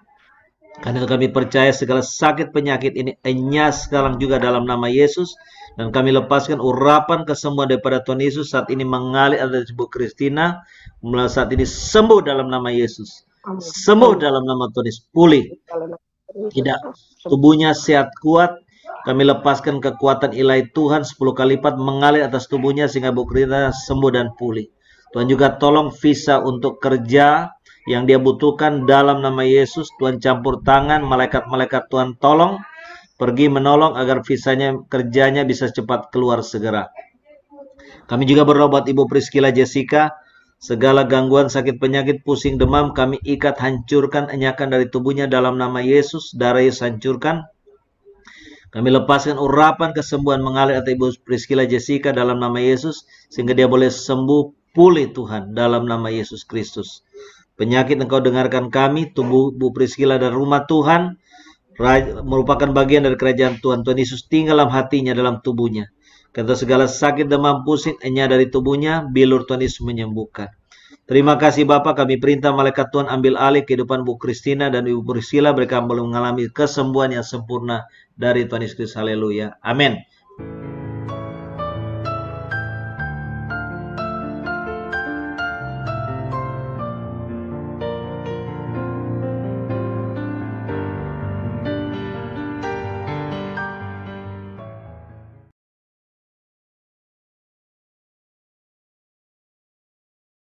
Karena kami percaya segala sakit penyakit ini enyas sekarang juga dalam nama Yesus. Dan kami lepaskan urapan kesembuhan daripada Tuhan Yesus saat ini mengalir dari Bu Christina. Mulai saat ini sembuh dalam nama Yesus. Sembuh dalam nama Tuhan Yesus. Pulih. Tidak. Tubuhnya sehat kuat. Kami lepaskan kekuatan ilahi Tuhan 10 kali lipat mengalir atas tubuhnya sehingga Bu Christina sembuh dan pulih. Tuhan juga tolong visa untuk kerja yang dia butuhkan dalam nama Yesus. Tuhan campur tangan, malaikat-malaikat Tuhan tolong. Pergi menolong agar visanya, kerjanya bisa cepat keluar segera. Kami juga berdoa buat Ibu Priscilla Jessica. Segala gangguan, sakit penyakit, pusing, demam, kami ikat, hancurkan, enyahkan dari tubuhnya dalam nama Yesus. Darah Yesus hancurkan. Kami lepaskan urapan kesembuhan mengalir atas Ibu Priscilla Jessica dalam nama Yesus. Sehingga dia boleh sembuh, pulih Tuhan dalam nama Yesus Kristus. Penyakit Engkau dengarkan kami, tubuh Bu Priscilla dan rumah Tuhan merupakan bagian dari kerajaan Tuhan. Tuhan Yesus tinggal dalam hatinya, dalam tubuhnya. Kata segala sakit, demam, pusing, enyah dari tubuhnya, bilur Tuhan Yesus menyembuhkan. Terima kasih Bapak, kami perintah malaikat Tuhan ambil alih kehidupan Bu Christina dan Ibu Priscilla. Mereka belum mengalami kesembuhan yang sempurna dari Tuhan Yesus. Haleluya. Amin.